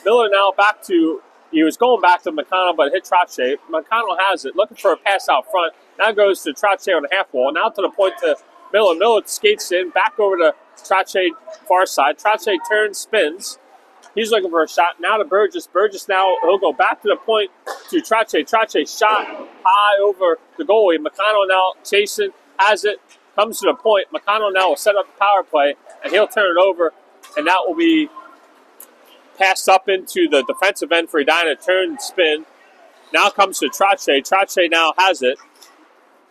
[SPEAKER 2] Miller now back to, he was going back to McConnell, but hit Trache. McConnell has it, looking for a pass out front. Now goes to Trache on the half wall. Now to the point to Miller. Miller skates in, back over to Trache far side. Trache turns, spins. He's looking for a shot. Now to Burgess. Burgess now, he'll go back to the point to Trache. Trache shot high over the goalie. McConnell now chasing, has it. Comes to the point. McConnell now will set up the power play, and he'll turn it over, and that will be passed up into the defensive end for Edina. Turn, spin. Now comes to Trache. Trache now has it.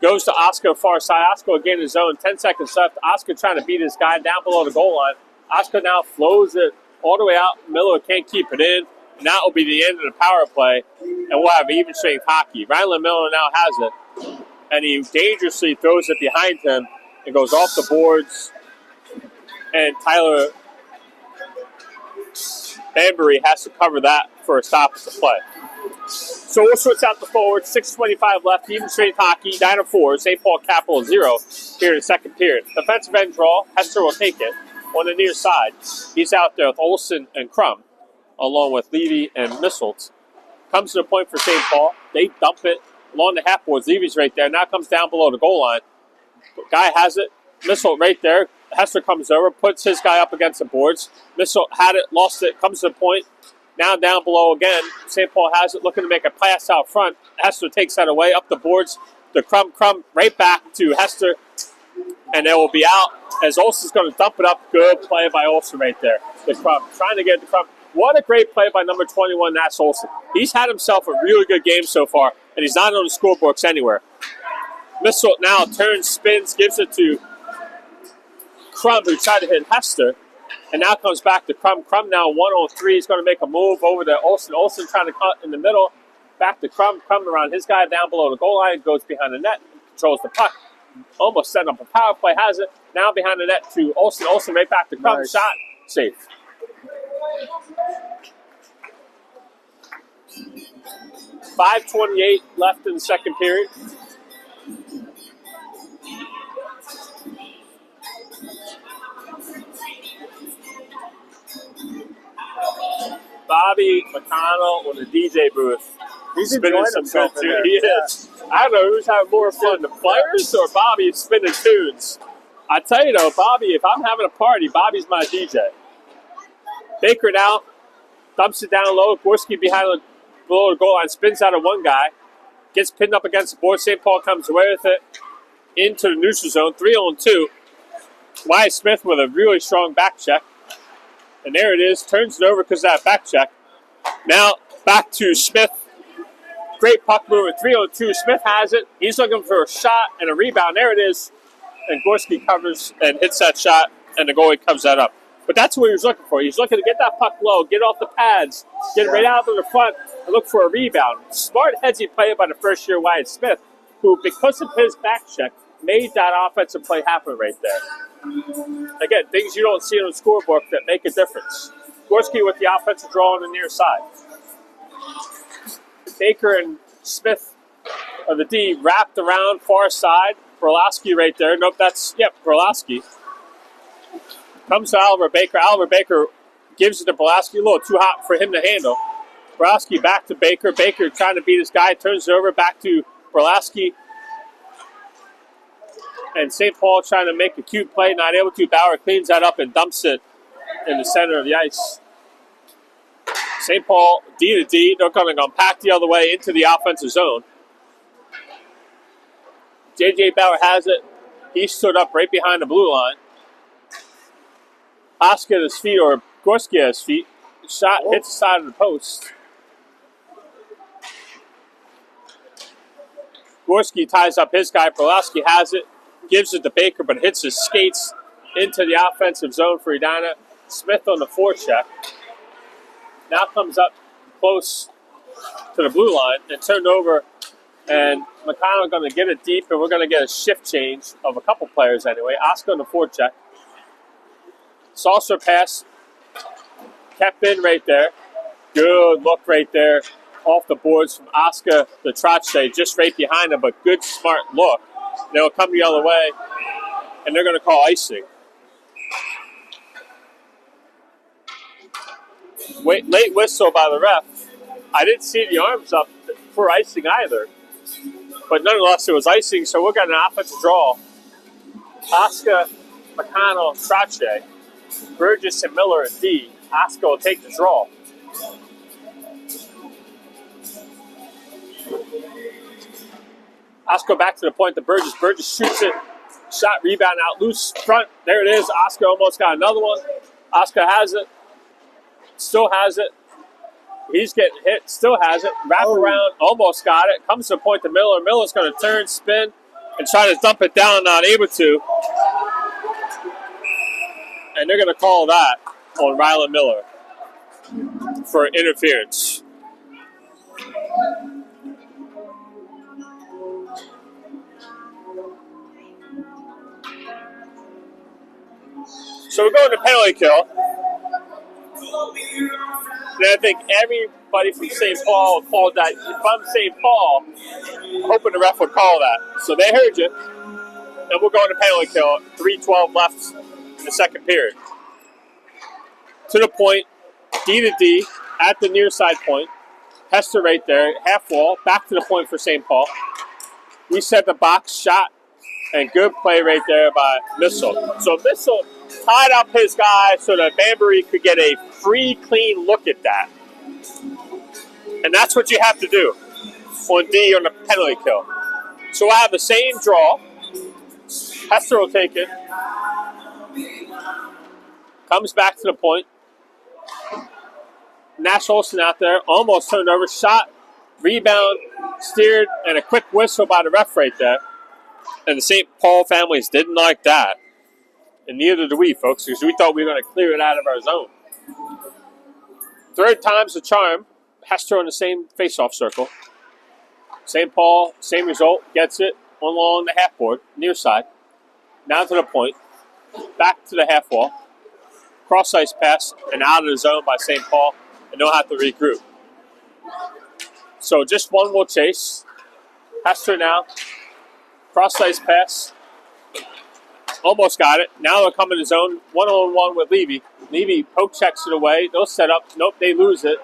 [SPEAKER 2] Goes to Oscar far side. Oscar again in his zone. 10 seconds left. Oscar trying to beat his guy down below the goal line. Oscar now flows it all the way out. Miller can't keep it in. And that will be the end of the power play, and we'll have even strength hockey. Ryland Miller now has it, and he dangerously throws it behind him. It goes off the boards, and Tyler Banbury has to cover that for a stop of the play. So we'll switch out the forward. 6:25 left. Even strength hockey. Edina 4. St. Paul Capital 0 here in the second period. Defensive end draw. Hester will take it on the near side. He's out there with Olsen and Crum, along with Levy and Misselt. Comes to the point for St. Paul. They dump it along the half boards. Levy's right there. Now comes down below the goal line. Guy has it. Misselt right there. Hester comes over, puts his guy up against the boards. Misselt had it, lost it, comes to the point. Now down below again. St. Paul has it, looking to make a pass out front. Hester takes that away, up the boards. The Crum right back to Hester. And it will be out as Olsen's going to dump it up. Good play by Olsen right there. The Crum trying to get the Crum. What a great play by number 21, Nats Olsen. He's had himself a really good game so far, and he's not on the scorebooks anywhere. Misselt now turns, spins, gives it to Crum, who tried to hit Hester, and now comes back to Crum. Crum now 1-on-3. He's going to make a move over to Olsen. Olsen trying to cut in the middle. Back to Crum. Crum around his guy down below the goal line, goes behind the net, controls the puck. Almost setting up a power play, has it. Now behind the net to Olsen. Olsen right back to Crum. Nice. Shot, safe. .528 left in the second period. Bobby McConnell on the DJ booth.
[SPEAKER 1] He's
[SPEAKER 2] spinning
[SPEAKER 1] enjoying
[SPEAKER 2] some
[SPEAKER 1] himself
[SPEAKER 2] good
[SPEAKER 1] in there.
[SPEAKER 2] tunes. He is. I don't know who's having more fun, the players or Bobby spinning tunes. I tell you though, Bobby, if I'm having a party, Bobby's my DJ. Baker now dumps it down low. Gorski below the goal line, spins out of one guy, gets pinned up against the board. St. Paul comes away with it into the neutral zone. 3-on-2. Wyatt Smith with a really strong back check. And there it is. Turns it over because of that back check. Now back to Smith. Great puck movement. 3-on-2. Smith has it. He's looking for a shot and a rebound. There it is. And Gorski covers and hits that shot, and the goalie comes that up. But that's what he was looking for. He's looking to get that puck low, get off the pads, get it right out of the front, and look for a rebound. Smart headsy play by the first-year Wyatt Smith, who, because of his back check, made that offensive play happen right there. Again, things you don't see on the scorebook that make a difference. Gorski with the offensive draw on the near side. Baker and Smith of the D wrapped around far side. Brolowski right there. Nope, Brolowski. Comes to Oliver Baker. Oliver Baker gives it to Brolowski. A little too hot for him to handle. Brolowski back to Baker. Baker trying to beat his guy. Turns it over back to Brolowski. And St. Paul trying to make a cute play. Not able to. Bauer cleans that up and dumps it in the center of the ice. St. Paul, D to D. They're going to go back the other way into the offensive zone. J.J. Bauer has it. He stood up right behind the blue line. Oscar at his feet, or Gorski at his feet. Shot hits the side of the post. Gorski ties up his guy. Brolowski has it. Gives it to Baker, but hits his skates into the offensive zone for Edina. Smith on the forecheck. Now comes up close to the blue line and turned over. And McConnell going to get it deep, and we're going to get a shift change of a couple players anyway. Oscar on the forecheck. Saucer pass. Kept in right there. Good look right there off the boards from Oscar the Trache, just right behind him, but good, smart look. They'll come the other way, and they're going to call icing. Late whistle by the ref. I didn't see the arms up for icing either, but nonetheless, it was icing, so we're getting an offensive draw. Oscar, McConnell, Trache, Burgess, and Miller at D. Oscar will take the draw. Oscar back to the point to Burgess. Burgess shoots it. Shot, rebound out loose front. There it is. Oscar almost got another one. Oscar has it. Still has it. He's getting hit. Still has it. Wrap around. Almost got it. Comes to the point to Miller. Miller's going to turn, spin, and try to dump it down. Not able to. And they're going to call that on Rylan Miller for interference. So we're going to penalty kill. And I think everybody from St. Paul called that. If I'm St. Paul, hoping the ref would call that. So they heard you. And we're going to penalty kill. 3:12 left in the second period. To the point, D to D at the near side point. Hester right there, half wall, back to the point for St. Paul. We set the box shot, and good play right there by Missile. So Missile tied up his guy so that Banbury could get a free, clean look at that. And that's what you have to do on D on the penalty kill. So I have the same draw. Hester will take it. Comes back to the point. Nash Olsen out there, almost turned over, shot, rebound, steered, and a quick whistle by the ref right there. And the St. Paul families didn't like that. And neither do we, folks, because we thought we were going to clear it out of our zone. Third time's the charm. Hester on the same face-off circle. St. Paul, same result, gets it along the half-board, near side. Now to the point, back to the half wall. Cross-ice pass, and out of the zone by St. Paul, and they'll have to regroup. So just one will chase. Hester now. Cross-ice pass. Almost got it. Now they'll come in the zone. One-on-one with Levy. Levy poke checks it away. They'll set up. Nope, they lose it.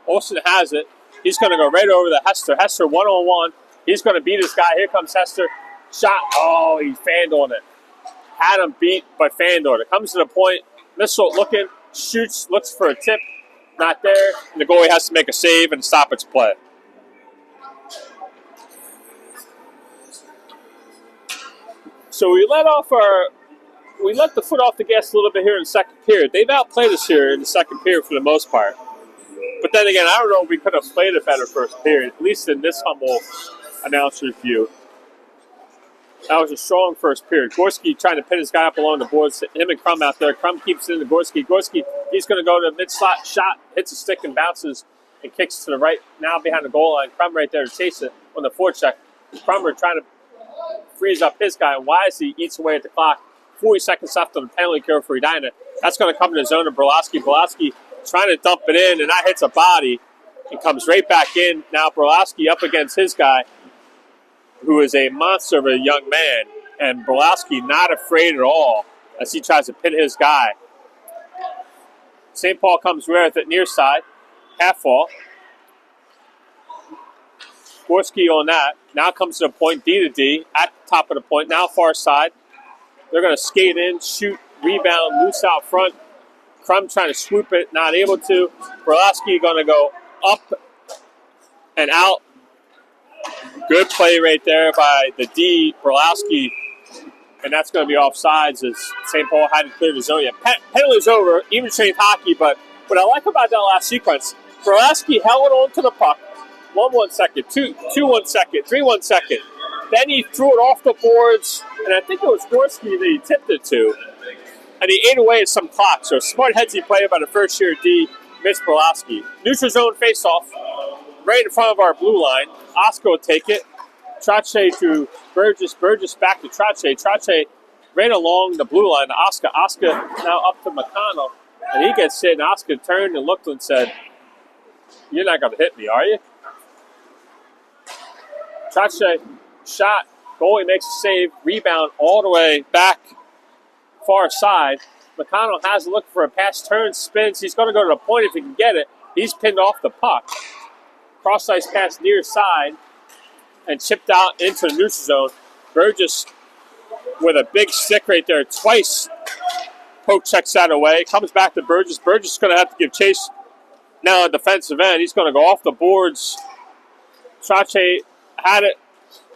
[SPEAKER 2] Olsen has it. He's going to go right over to Hester. Hester one-on-one. He's going to beat his guy. Here comes Hester. Shot. Oh, he fanned on it. Had him beat, but fanned on it. Comes to the point. Missile looking. Shoots. Looks for a tip. Not there. And the goalie has to make a save and stop its play. So we let the foot off the gas a little bit here in the second period. They've outplayed us here in the second period for the most part. But then again, I don't know if we could have played a better first period, at least in this humble announcer's view. That was a strong first period. Gorski trying to pin his guy up along the boards. Him and Crum out there. Crum keeps it into Gorski. Gorski, he's going to go to the mid-slot shot, hits a stick and bounces and kicks to the right. Now behind the goal line. Crum right there to chase it on the forecheck. Crummer trying to frees up his guy, and Wisely eats away at the clock. 40 seconds left on the penalty kill for Edina. That's going to come to the zone of Brolowski. Brolowski trying to dump it in, and that hits a body and comes right back in. Now Brolowski up against his guy, who is a monster of a young man, and Brolowski not afraid at all as he tries to pin his guy. St. Paul comes with it near side, half wall. Gorski on that. Now comes to the point, D to D, at the top of the point, now far side. They're going to skate in, shoot, rebound, loose out front. Crum trying to swoop it, not able to. Brolowski going to go up and out. Good play right there by the D, Brolowski. And that's going to be offsides as St. Paul hadn't cleared the zone yet. Penalty's over, even strength hockey, but what I like about that last sequence, Brolowski held on to the puck. 1 second, 2 1 second, 3 1 second. Then he threw it off the boards, and I think it was Gorski that he tipped it to. and he ate away at some clock. So smart headsy play by the first year D, Mitch Brolowski. Neutral zone face-off right in front of our blue line. Oscar will take it. Trache to Burgess. Burgess back to Trache. Trache right along the blue line to Oscar. Oscar now up to McConnell. And he gets hit, and Oscar turned and looked and said, "You're not going to hit me, are you?" Trache shot. Goalie makes a save. Rebound all the way back far side. McConnell has a look for a pass, turns, spins. He's going to go to the point if he can get it. He's pinned off the puck. Cross-ice pass near side and chipped out into the neutral zone. Burgess with a big stick right there twice. Poke checks that away. Comes back to Burgess. Burgess is going to have to give chase now at defensive end. He's going to go off the boards. Trache had it.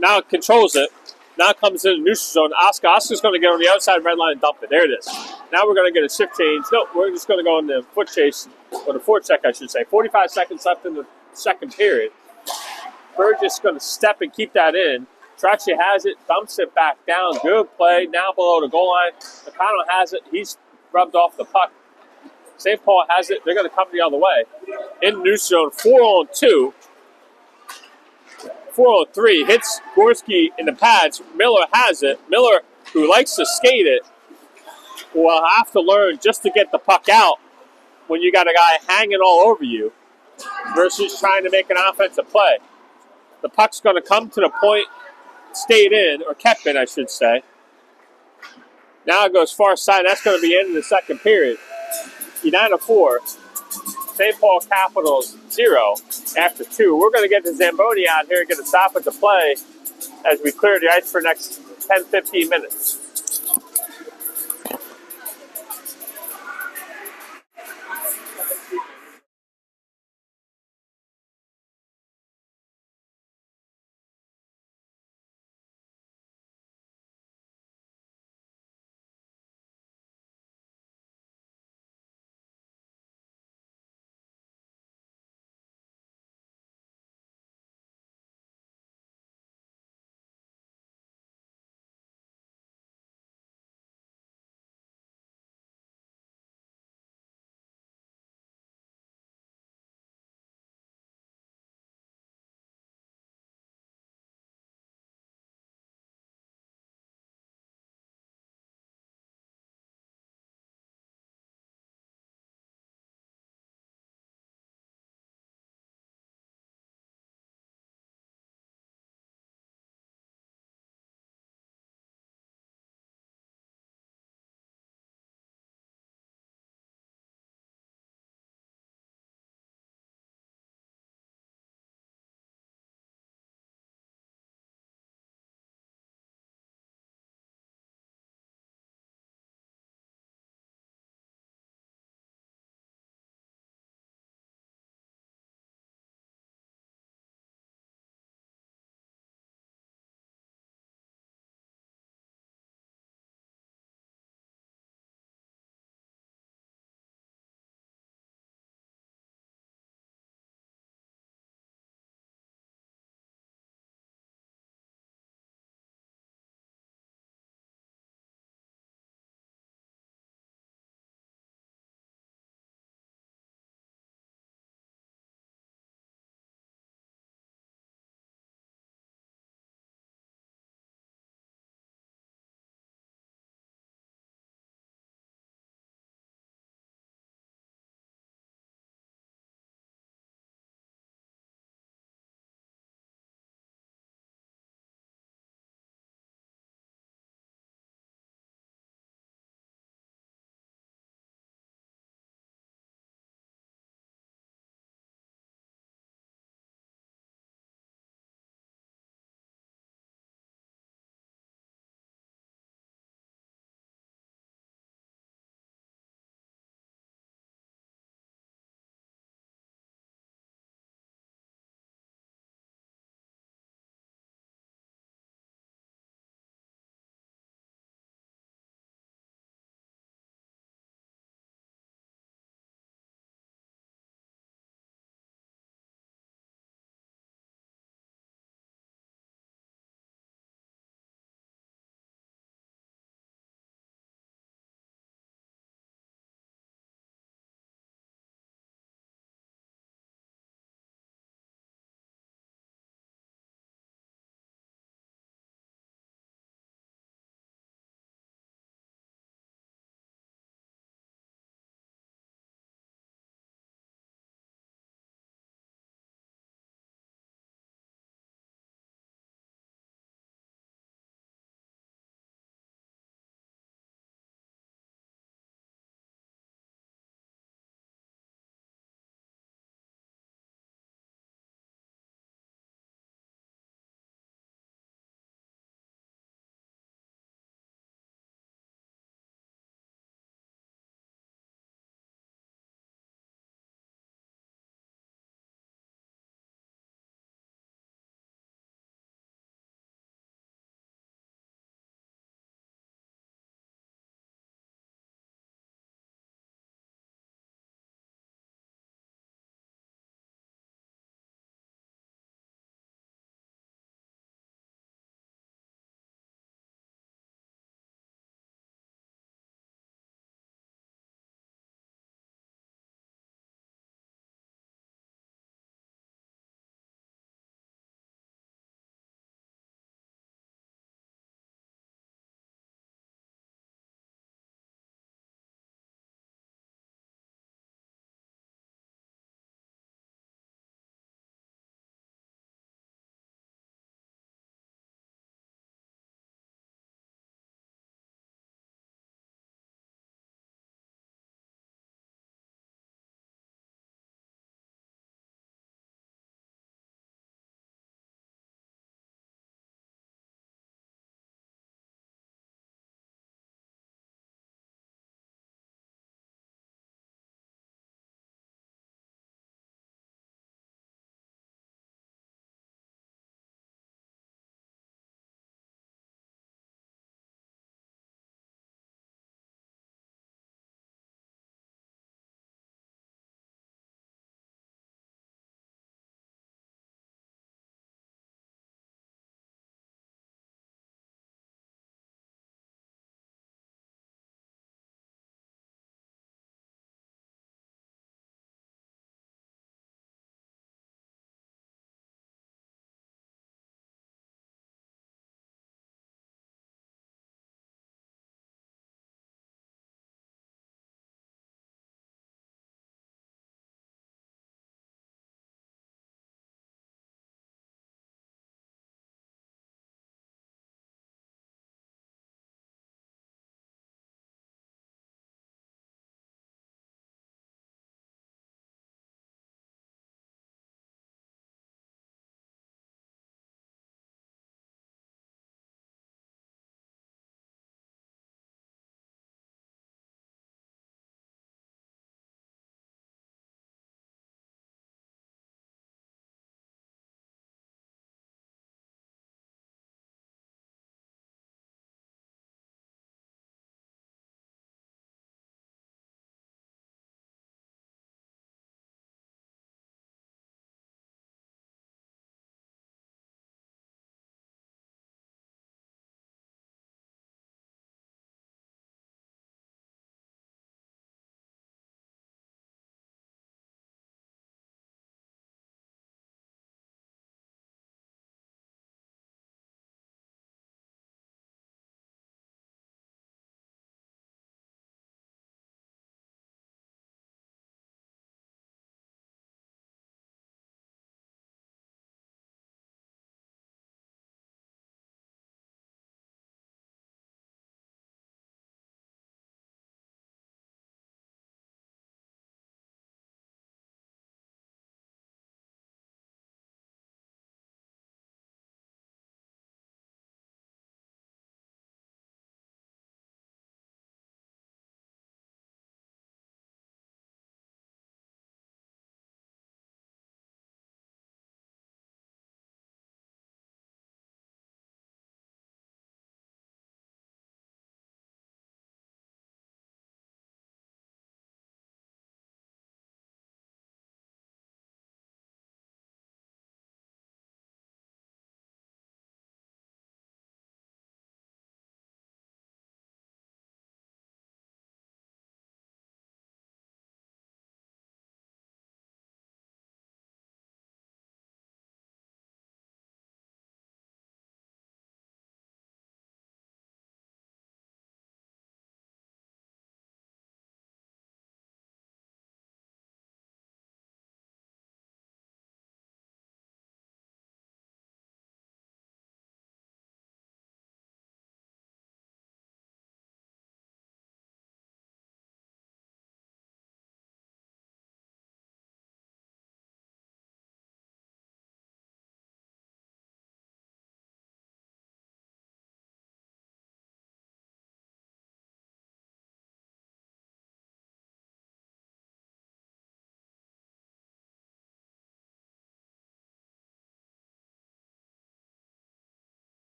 [SPEAKER 2] Now controls it. Now comes in the neutral zone. Oscar's going to get on the outside red line and dump it. There it is. Now we're going to get a shift change. No, we're just going to go in the foot chase, or the forecheck, I should say. 45 seconds left in the second period. Burgess going to step and keep that in. Trache has it, dumps it back down. Good play. Now below the goal line. McConnell has it. He's rubbed off the puck. St. Paul has it. They're going to come the other way. In neutral zone, 4-on-2. 403 hits Gorski in the pads. Miller has it. Miller, who likes to skate it, will have to learn just to get the puck out when you got a guy hanging all over you versus trying to make an offensive play. The puck's going to come to the point, stayed in, or kept in, I should say. Now it goes far side. That's going to be end of the second period. Edina 4. St. Paul Capitals 0 after 2. We're going to get the Zamboni out here and get a stoppage of play as we clear the ice for the next 10-15 minutes.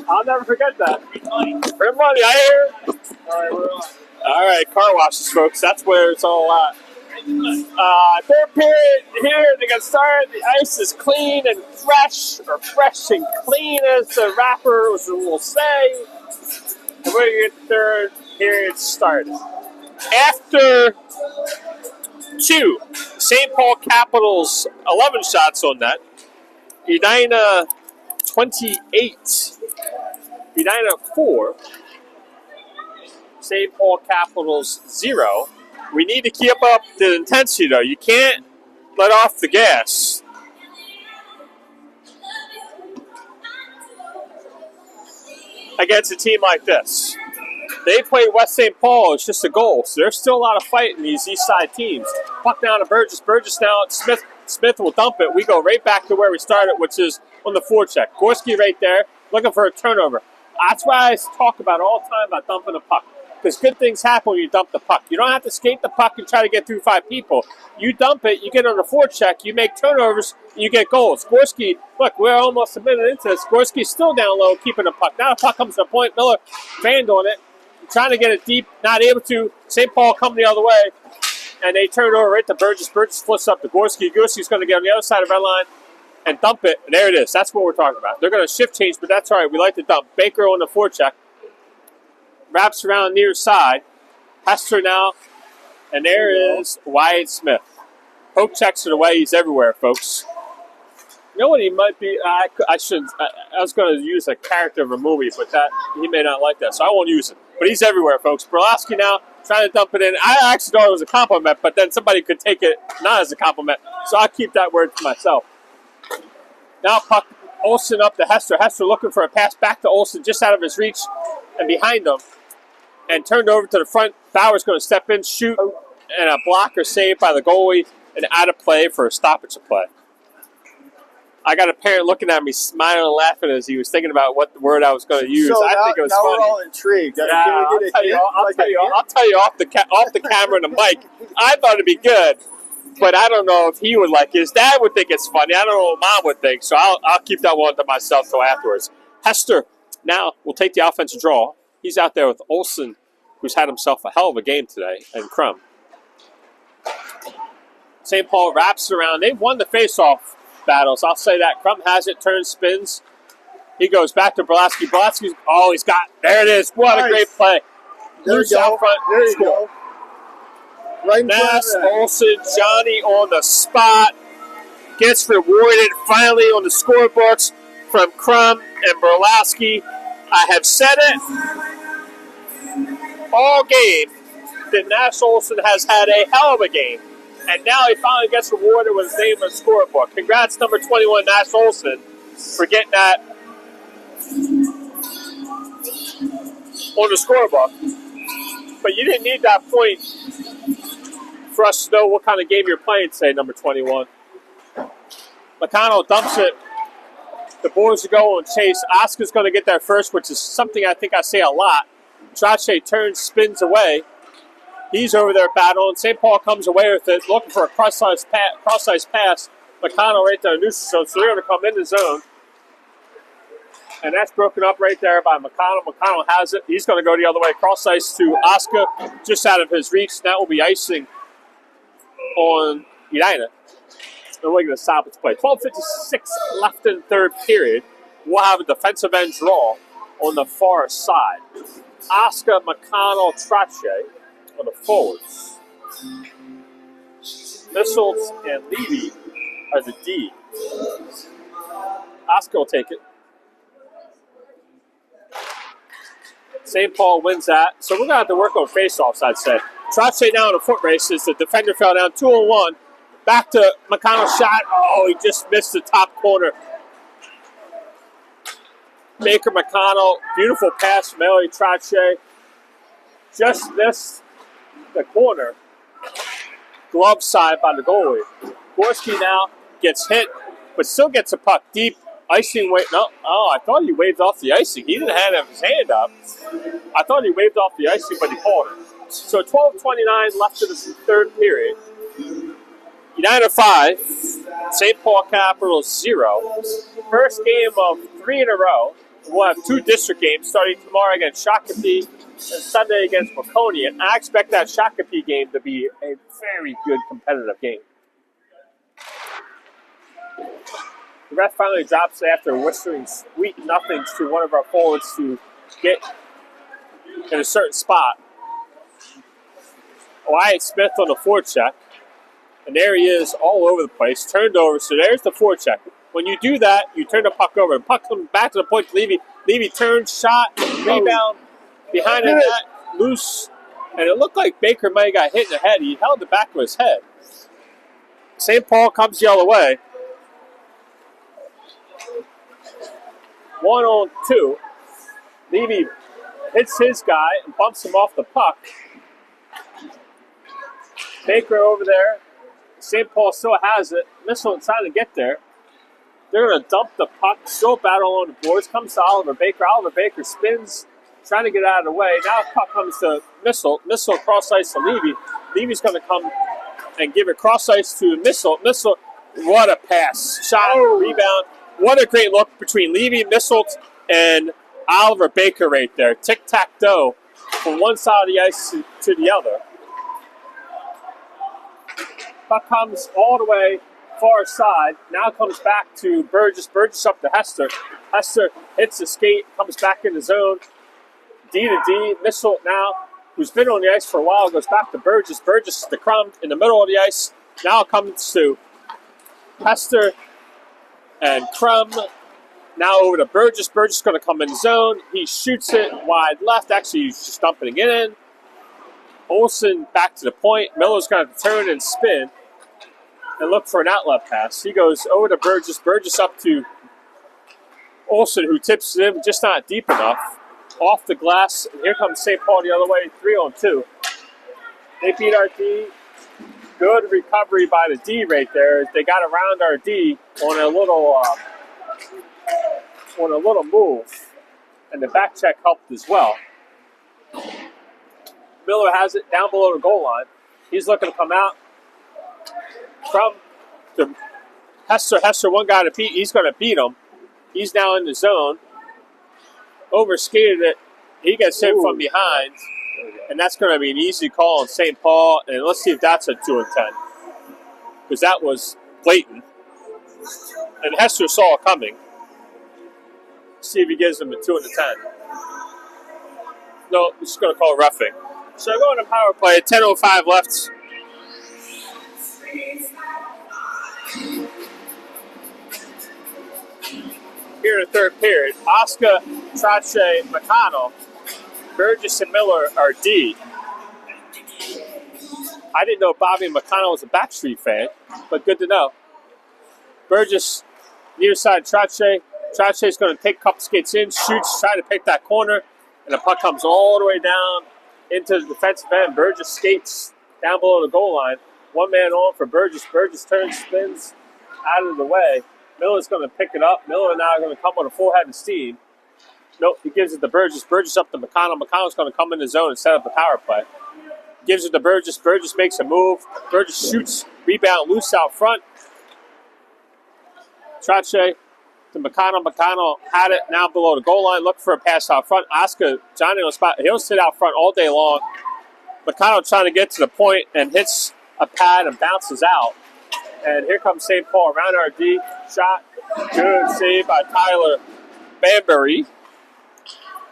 [SPEAKER 2] I'll never forget that. Free money, I hear.
[SPEAKER 1] All right, we're on.
[SPEAKER 2] All right, car washes, folks. That's where it's all at. Third period here. They got started. The ice is clean and fresh, or fresh and clean, as the rappers will say. And we're going to get the third period started. After 2, St. Paul Capitals 11 shots on net. Edina 28. Edina 4. St. Paul Capitals 0. We need to keep up the intensity, though. You can't let off the gas. Against a team like this. They play West St. Paul. It's just a goal. So there's still a lot of fight in these East Side teams. Puck down to Burgess. Burgess now. Smith will dump it. We go right back to where we started, which is on the forecheck. Gorski right there, looking for a turnover. That's why I talk about all the time about dumping the puck. Because good things happen when you dump the puck. You don't have to skate the puck and try to get through 5 people. You dump it, you get on the forecheck, you make turnovers, you get goals. Gorski, look, we're almost a minute into this. Gorski's still down low, keeping the puck. Now the puck comes to the point. Miller fanned on it, trying to get it deep, not able to. St. Paul come the other way, and they turn it over right to Burgess. Burgess flips up to Gorski. Gorski's going to get on the other side of the red line and dump it. And there it is. That's what we're talking about. They're going to shift change, but that's all right. We like to dump. Baker on the forecheck. Wraps around near side. Hester now. And there is Wyatt Smith. Poke checks it away. He's everywhere, folks. You know what he might be? I was going to use a character of a movie, but that he may not like that, so I won't use it. But he's everywhere, folks. Brolaski now trying to dump it in. I actually thought it was a compliment, but then somebody could take it not as a compliment, so I'll keep that word to myself. Now puck Olsen up to Hester. Hester looking for a pass back to Olsen, just out of his reach and behind him, and turned over to the front. Bauer's going to step in, shoot, and a blocker saved by the goalie, and out of play for a stoppage of play. I got a parent looking at me, smiling and laughing as he was thinking about what the word I was going to use.
[SPEAKER 1] So
[SPEAKER 2] I
[SPEAKER 1] now,
[SPEAKER 2] think it was
[SPEAKER 1] now
[SPEAKER 2] funny.
[SPEAKER 1] we're all intrigued.
[SPEAKER 2] Yeah,
[SPEAKER 1] Can we get
[SPEAKER 2] I'll tell you off the camera and the mic. I thought it'd be good, but I don't know if he would like it. His dad would think it's funny. I don't know what Mom would think, so I'll keep that one to myself till afterwards. Hester now will take the offensive draw. He's out there with Olsen, who's had himself a hell of a game today, and Crum. St. Paul wraps around. They've won the face-off battles. I'll say that. Crum has it, turns, spins. He goes back to Brolaski. Brolaski's, he's got, there it is. What a great play. Loose out front.
[SPEAKER 1] There you go. Right in front
[SPEAKER 2] Nass,
[SPEAKER 1] of that.
[SPEAKER 2] Olsen, Johnny on the spot. Gets rewarded finally on the scorebooks from Crum and Brolaski. I have said it all game that Nash Olsen has had a hell of a game. And now he finally gets rewarded with his name on the scorebook. Congrats, number 21, Nash Olsen, for getting that on the scorebook. But you didn't need that point for us to know what kind of game you're playing today, number 21. McConnell dumps it. The boys are going and chase. Oscar's going to get there first, which is something I think I say a lot. Trache turns, spins away. He's over there battling. St. Paul comes away with it, looking for a cross-size pass. McConnell right there, neutral zone, so they're going to come in the zone. And that's broken up right there by McConnell. McConnell has it. He's going to go the other way. Cross-ice to Oscar, just out of his reach. That will be icing on Edina. And we're going to stop its play. 12:56 left in third period. We'll have a defensive end draw on the far side. Oscar, McConnell, Trache on the forwards. Missiles and Levy are the D. Oscar will take it. St. Paul wins that. So we're going to have to work on face-offs, I'd say. Trache now in a foot race as the defender fell down 2-on-1. Back to McConnell's shot. He just missed the top corner. Baker McConnell, beautiful pass from Ellie Trache. Just missed the corner. Glove side by the goalie. Gorski now gets hit, but still gets a puck deep. Icing, I thought he waved off the icing. He didn't have his hand up. I thought he waved off the icing, but he called it. So 12:29 left in the third period. Edina 5, St. Paul Capitals 0. First game of 3 in a row we'll have 2 district games starting tomorrow against Shakopee and Sunday against Waconia. And I expect that Shakopee game to be a very good competitive game. The ref finally drops it after whistling sweet nothings to one of our forwards to get in a certain spot. Wyatt Smith on the forecheck. And there he is all over the place, turned over. So there's the forecheck. When you do that, you turn the puck over. The puck comes back to the point to Levy. Levy turns, shot, rebound, behind the net, loose. And it looked like Baker might have got hit in the head. He held the back of his head. St. Paul comes the other way. 1-on-2. Levy hits his guy and bumps him off the puck. Baker over there. St. Paul still has it. Missile trying to get there. They're going to dump the puck. Still battle on the boards. Comes to Oliver Baker. Oliver Baker spins, trying to get out of the way. Now the puck comes to Missile. Missile cross ice to Levy. Levy's going to come and give it cross ice to Missile. Missile, what a pass. Shot, rebound. What a great look between Levy, Missile, and Oliver Baker right there. Tic-tac-toe from one side of the ice to the other. Puck comes all the way far side. Now comes back to Burgess. Burgess up to Hester. Hester hits the skate, comes back in the zone. D to D. Missile now, who's been on the ice for a while, goes back to Burgess. Burgess to Crum in the middle of the ice. Now it comes to Hester and Crum. Now over to Burgess. Burgess is going to come in the zone. He shoots it wide left. Actually, he's just dumping it in. Olsen back to the point. Miller's going to turn and spin and look for an outlet pass. He goes over to Burgess. Burgess up to Olsen, who tips him, just not deep enough. Off the glass. And here comes St. Paul the other way, 3-on-2. They beat our D. Good recovery by the D right there. They got around our D on a little move. And the back check helped as well. Miller has it down below the goal line. He's looking to come out. From to Hester. Hester, one guy to beat. He's going to beat him. He's now in the zone. Overskated it. He gets hit from behind. And that's going to be an easy call on St. Paul. And let's see if that's a 2-10. Because that was blatant. And Hester saw it coming. See if he gives him a 2-10. No, he's just going to call roughing. So going to power play, 10:05 left. Here in the third period, Oscar, Trache, McConnell, Burgess, and Miller are D. I didn't know Bobby McConnell was a Backstreet fan, but good to know. Burgess, near side, Trache. Trache is going to take a couple skates in, shoots, try to pick that corner, and the puck comes all the way down into the defensive end. Burgess skates down below the goal line. One man on for Burgess. Burgess turns, spins out of the way. Miller's going to pick it up. Miller now going to come with a full head of steam. Nope, he gives it to Burgess. Burgess up to McConnell. McConnell's going to come in the zone and set up the power play. Gives it to Burgess. Burgess makes a move. Burgess shoots, rebound loose out front. Trache to McConnell. McConnell had it now below the goal line. Looking for a pass out front. Oscar, Johnny on the spot. He'll sit out front all day long. McConnell trying to get to the point and hits a pad and bounces out. And here comes St. Paul around our D. Shot. Good save by Tyler Banbury.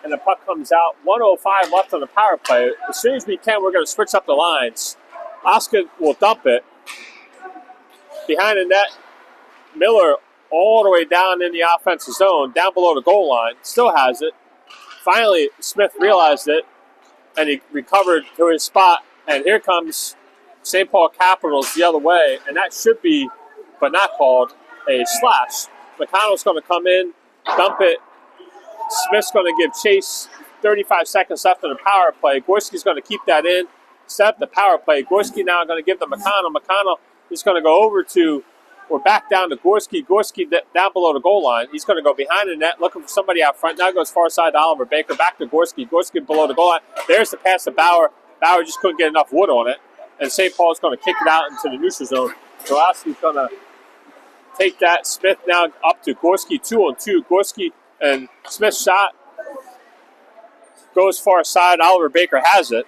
[SPEAKER 2] And the puck comes out. 1:05 left on the power play. As soon as we can, we're going to switch up the lines. Oscar will dump it. Behind the net, Miller all the way down in the offensive zone, down below the goal line. Still has it. Finally, Smith realized it, and he recovered to his spot. And here comes St. Paul Capitals the other way, and that should be, but not called, a slash. McConnell's going to come in, dump it. Smith's going to give chase. 35 seconds left on the power play. Gorski's going to keep that in, set up the power play. Gorski now going to give to McConnell. McConnell is going to go over to, or back down to Gorski. Gorski down below the goal line. He's going to go behind the net, looking for somebody out front. Now goes far side to Oliver Baker. Back to Gorski. Gorski below the goal line. There's the pass to Bauer. Bauer just couldn't get enough wood on it. And St. Paul's going to kick it out into the neutral zone. Gillespie's going to take that. Smith now up to Gorski, 2-on-2. Gorski And Smith's shot goes far side. Oliver Baker has it.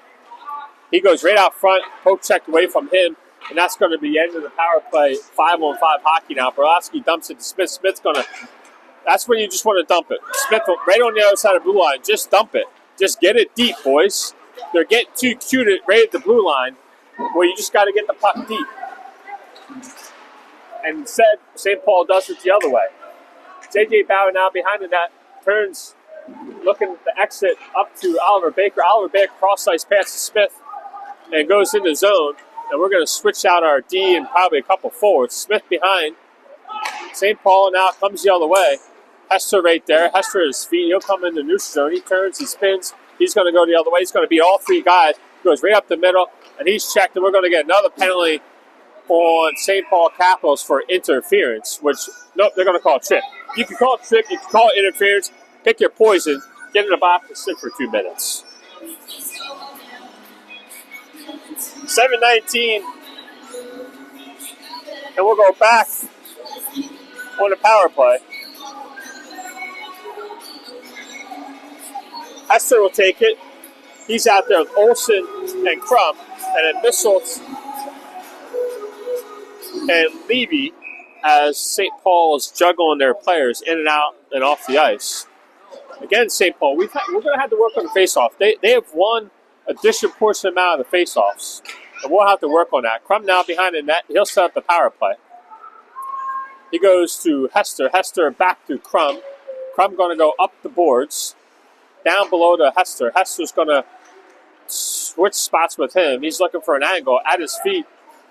[SPEAKER 2] He goes right out front, poke checked away from him, and that's going to be the end of the power play. 5-on-5 hockey now. Borowski dumps it to Smith. Smith's going to. That's when you just want to dump it. Smith right on the other side of the blue line. Just dump it. Just get it deep, boys. They're getting too cute right at the blue line, where you just got to get the puck deep. And instead, St. Paul does it the other way. J.J. Bauer now behind the net turns, looking to exit up to Oliver Baker. Oliver Baker cross-ice pass to Smith and goes into zone. And we're going to switch out our D and probably a couple forwards. Smith behind. St. Paul now comes the other way. Hester right there. Hester at his feet. He'll come in the neutral zone. He turns, he spins. He's going to go the other way. He's going to beat all three guys. Goes right up the middle, and he's checked. And we're going to get another penalty on St. Paul Capitals for interference, which, nope, they're going to call it trip. You can call it trip. You can call it interference. Pick your poison. Get in the box and sit for 2 minutes. 7:19. And we'll go back on the power play. Hester will take it. He's out there with Olsen and Crump, and then Missels and Levy as St. Paul is juggling their players in and out and off the ice. Again, St. Paul, we're going to have to work on the face-off. They have won a disproportionate amount of the face-offs, and we'll have to work on that. Crump now behind the net. He'll set up the power play. He goes to Hester. Hester back to Crump. Crump going to go up the boards, down below to Hester. Hester's going to switch spots with him. He's looking for an angle at his feet.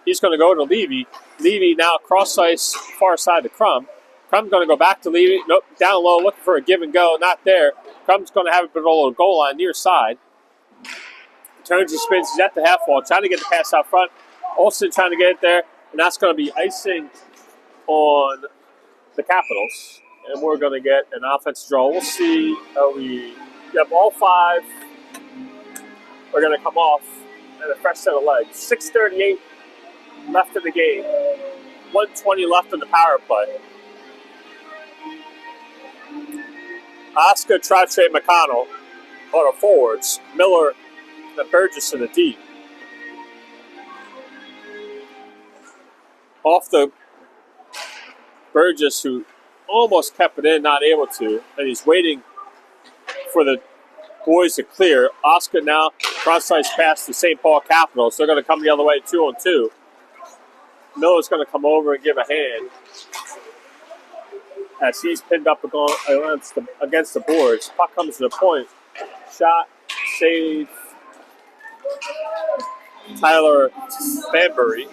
[SPEAKER 2] He's going to go to Levy. Levy now cross ice far side to Crump. Crump's going to go back to Levy. Nope, down low, looking for a give and go. Not there. Crump's going to have it below the goal line near side. Turns and spins. He's at the half wall, trying to get the pass out front. Olsen trying to get it there, and that's going to be icing on the Capitals. And we're going to get an offensive draw. We'll see how we have all 5 are going to come off and a fresh set of legs. 6:38 left in the game. 1:20 left in the power play. Oscar, Trache, McConnell are the forwards. Miller and Burgess in the D. Off the Burgess, who almost kept it in, not able to, and he's waiting for the boys to clear. Oscar now cross-ice pass to St. Paul Capitals. They're going to come the other way, 2-on-2. Miller's going to come over and give a hand as he's pinned up against the boards. Puck comes to the point. Shot, save, Tyler Banbury.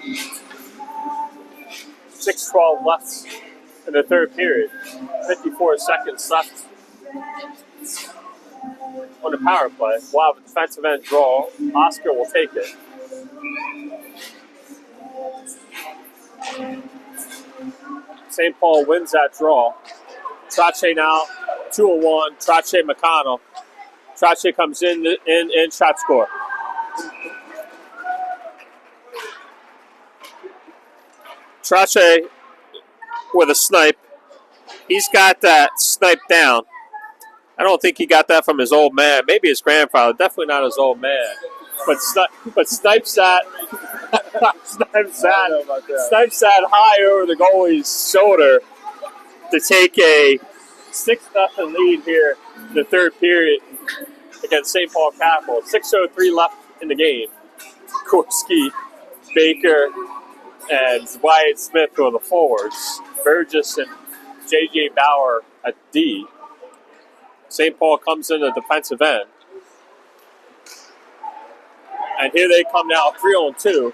[SPEAKER 2] 6:12 left in the third period. 54 seconds left on the power play. We'll have a defensive end draw. Oscar will take it. St. Paul wins that draw. Trache now, 2-on-1. Trache McConnell. Trache comes in, shot score. Trache with a snipe. He's got that snipe down. I don't think he got that from his old man. Maybe his grandfather. Definitely not his old man. But snipes that. snipes that high over the goalie's shoulder to take a 6-0 lead here in the third period against St. Paul Capitals. 6:03 left in the game. Korski, Baker, and Wyatt Smith are the forwards. Burgess and J.J. Bauer at D. St. Paul comes in the defensive end. And here they come now, 3-on-2.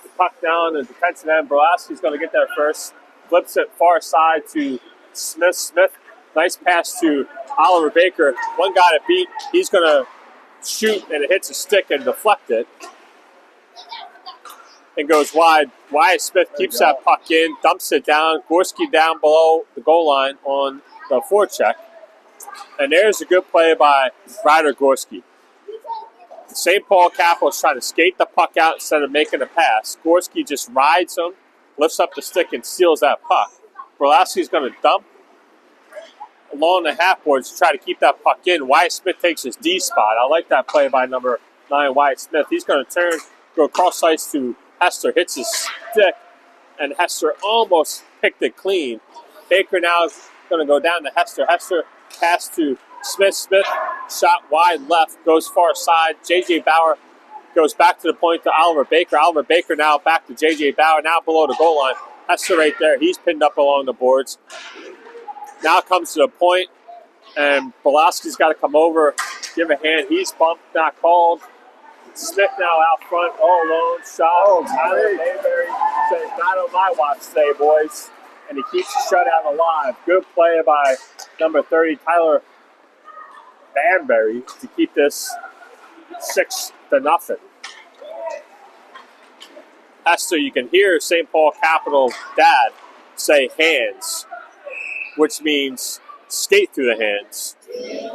[SPEAKER 2] The puck down the defensive end. Borowski's going to get there first. Flips it far side to Smith. Smith, nice pass to Oliver Baker. One guy to beat. He's going to shoot, and it hits a stick and deflect it. And goes wide. Wyatt Smith keeps that puck in, dumps it down. Gorski down below the goal line on the forecheck. And there's a good play by Ryder Gorski. St. Paul Capitals trying to skate the puck out instead of making a pass. Gorski just rides him, lifts up the stick, and steals that puck. Borowski's going to dump along the half boards to try to keep that puck in. Wyatt Smith takes his D spot. I like that play by number 9, Wyatt Smith. He's going to turn, go cross ice to Hester, hits his stick, and Hester almost picked it clean. Baker now is going to go down to Hester. Hester pass to Smith. Smith shot wide left, goes far side. J.J. Bauer goes back to the point to Oliver Baker. Oliver Baker now back to J.J. Bauer, now below the goal line. Hester right there. He's pinned up along the boards. Now comes to the point, and Pulaski's got to come over, give a hand. He's bumped, not called. Smith now out front, all alone. Shot. Tyler Mayberry says, not on my watch today, boys. And he keeps the shutout alive. Good play by number 30, Tyler Banberry, to keep this 6-0. Hester, you can hear St. Paul Capital dad say hands, which means skate through the hands,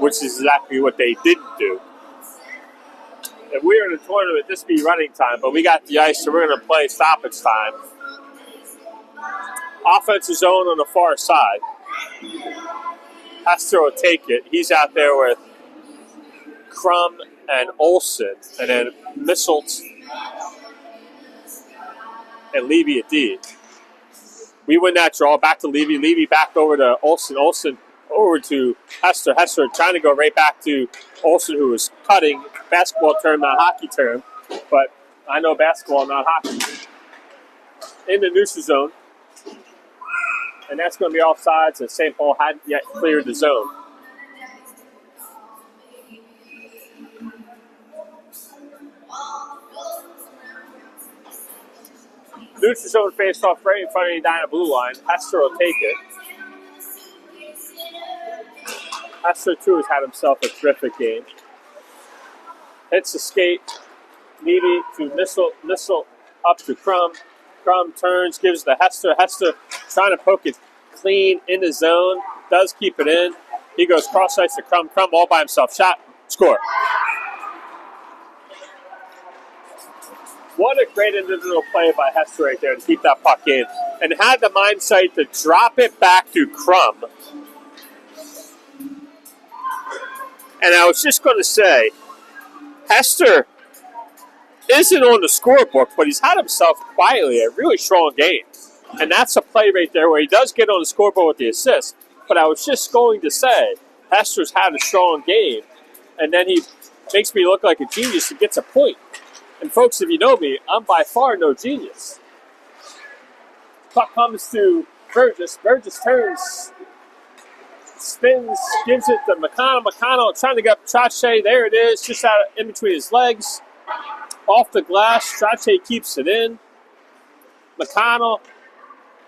[SPEAKER 2] which is exactly what they didn't do. If we were in a tournament, this would be running time, but we got the ice, so we're going to play stoppage time. Offensive zone on the far side. Hester will take it. He's out there with Crum and Olsen, and then Misselt and Levy at D. We win that draw. Back to Levy. Levy back over to Olsen. Olsen over to Hester. Hester trying to go right back to Olsen, who was cutting. Basketball term, not hockey term. But I know basketball, not hockey. In the neutral zone. And that's going to be offsides, and St. Paul hadn't yet cleared the zone. Neutral zone faced off right in front of the Edina blue line. Hester will take it. Hester, too, has had himself a terrific game. Hits the skate. Levy to Missile up to Crum. Crum turns, gives to Hester. Hester trying to poke it clean in the zone. Does keep it in. He goes cross ice to Crum. Crum all by himself. Shot. Score. What a great individual play by Hester right there to keep that puck in. And had the mindset to drop it back to Crum. And I was just going to say, Hester isn't on the scorebook, but he's had himself quietly a really strong game. And that's a play right there where he does get on the scoreboard with the assist. But I was just going to say, Hester's had a strong game. And then he makes me look like a genius and gets a point. And folks, if you know me, I'm by far no genius. Puck comes to Burgess. Burgess turns, spins, gives it to McConnell. McConnell trying to get up Trache. There it is, just out in between his legs. Off the glass, Trache keeps it in. McConnell,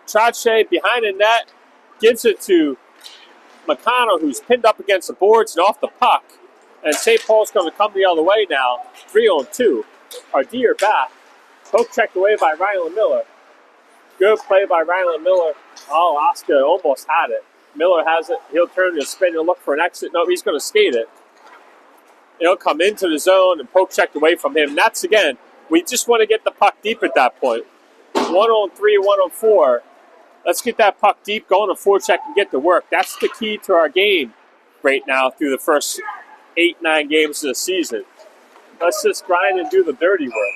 [SPEAKER 2] Trache behind the net, gives it to McConnell, who's pinned up against the boards and off the puck. And St. Paul's going to come the other way now, 3-on-2. Our D are back. Poke checked away by Rylan Miller. Good play by Rylan Miller. Oh, Oscar almost had it. Miller has it. He'll turn to spin and look for an exit. No, he's going to skate it. He'll come into the zone and poke checked away from him. That's, again, we just want to get the puck deep at that point. 1-on-3, 1-on-4. Let's get that puck deep, go on a forecheck and get to work. That's the key to our game right now through the first 8-9 games of the season. Let's just grind and do the dirty work.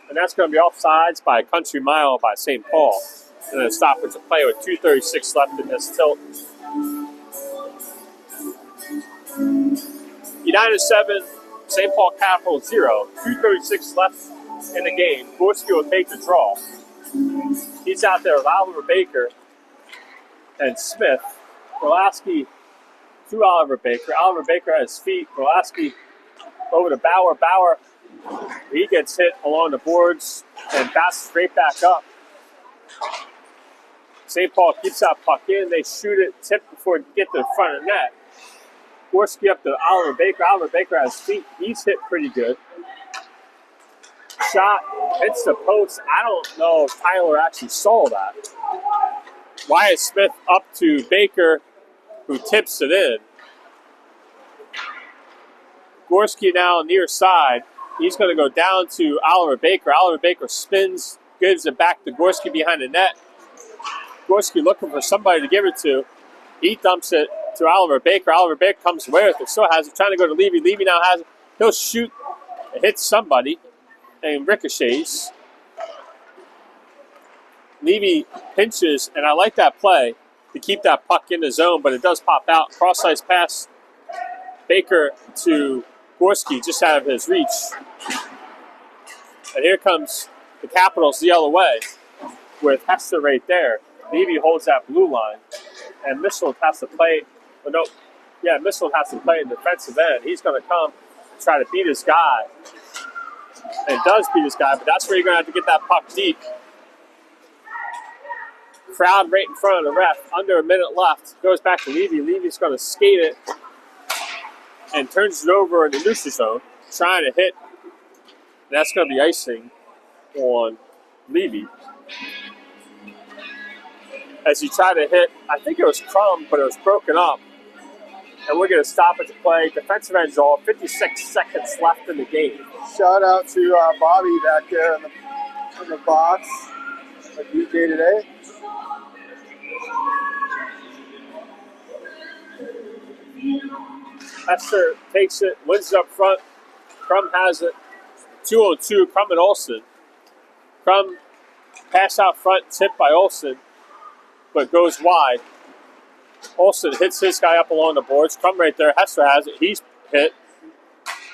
[SPEAKER 2] And that's going to be offsides by a country mile by St. Paul. And then stoppage of play with 2:36 left in this tilt. Edina 7, St. Paul Capital 0. 2:36 left in the game. Gorski will take the draw. He's out there with Oliver Baker and Smith. Pulaski to Oliver Baker. Oliver Baker has his feet. Pulaski over to Bauer. Bauer, he gets hit along the boards and passes straight back up. St. Paul keeps that puck in. They shoot it, tip before it get to the front of the net. Gorski up to Oliver Baker. Oliver Baker has feet. He's hit pretty good. Shot hits the post. I don't know if Tyler actually saw that. Wyatt Smith up to Baker, who tips it in. Gorski now near side. He's going to go down to Oliver Baker. Oliver Baker spins, gives it back to Gorski behind the net. Gorski looking for somebody to give it to. He dumps it to Oliver Baker. Oliver Baker comes away with it. Still has it. Trying to go to Levy. Levy now has it. He'll shoot. It hits somebody and ricochets. Levy pinches, and I like that play to keep that puck in the zone, but it does pop out. Cross-ice pass. Baker to Gorski just out of his reach. And here comes the Capitals the other way with Hester right there. Levy holds that blue line, and Michelin has to play. Oh, no, yeah, Michelin has to play in defensive end. He's going to come and try to beat his guy, and does beat his guy. But that's where you're going to have to get that puck deep. Crowd right in front of the ref. Under a minute left. Goes back to Levy. Levy's going to skate it and turns it over in the neutral zone, trying to hit. And that's going to be icing on Levy. As he tried to hit, I think it was Crum, but it was broken up. And we're going to stop it to play. Defensive end draw, 56 seconds left in the game.
[SPEAKER 1] Shout out to Bobby back there in the box. A good day today.
[SPEAKER 2] Hester takes it, wins it up front. Crum has it. 2-on-2, Crum and Olsen. Crum pass out front, tipped by Olsen, but goes wide. Olsen hits his guy up along the boards. Crum right there. Hester has it. He's hit.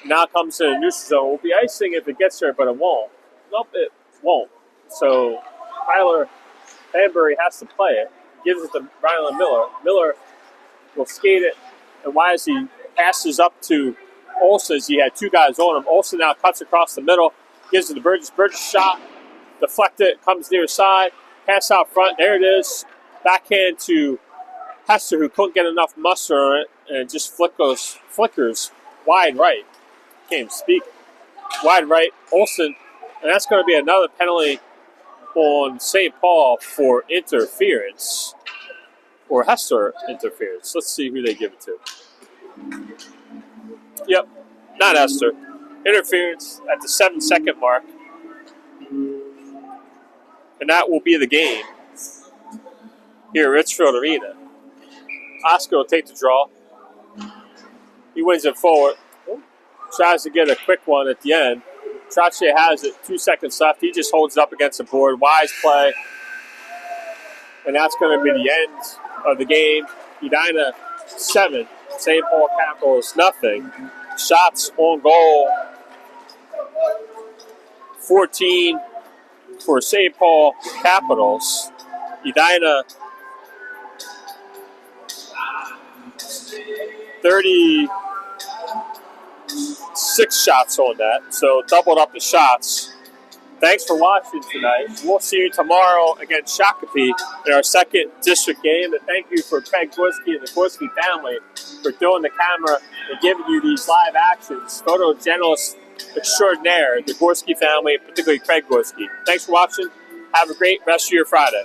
[SPEAKER 2] Now comes to the neutral zone. Will be icing if it gets there, but it won't. Nope, it won't. So Tyler Hanbury has to play it. Gives it to Rylan Miller. Miller will skate it. And why is he passes up to Olsen as he had two guys on him. Olsen now cuts across the middle. Gives it to Burgess. Burgess shot. Deflected. Comes near side. Pass out front. There it is. Backhand to Hester, who couldn't get enough muster on it. And just flickers wide right. Can't even speak. Wide right. Olsen. And that's going to be another penalty on St. Paul for interference. Or Hester interference. Let's see who they give it to. Yep, not Hester. Interference at the 7-second mark. And that will be the game here at Richfield Arena. Oscar will take the draw. He wins it forward. Tries to get a quick one at the end. Trache has it. 2 seconds left. He just holds it up against the board. Wise play. And that's going to be the end of the game. Edina 7. St. Paul Capitals nothing. Shots on goal. 14 for St. Paul Capitals. Edina 36 shots on that. So doubled up the shots. Thanks for watching tonight. We'll see you tomorrow against Shakopee in our second district game. And thank you for Craig Gorski and the Gorski family for throwing the camera and giving you these live actions. Photojournalist extraordinaire, the Gorski family, particularly Craig Gorski. Thanks for watching. Have a great rest of your Friday.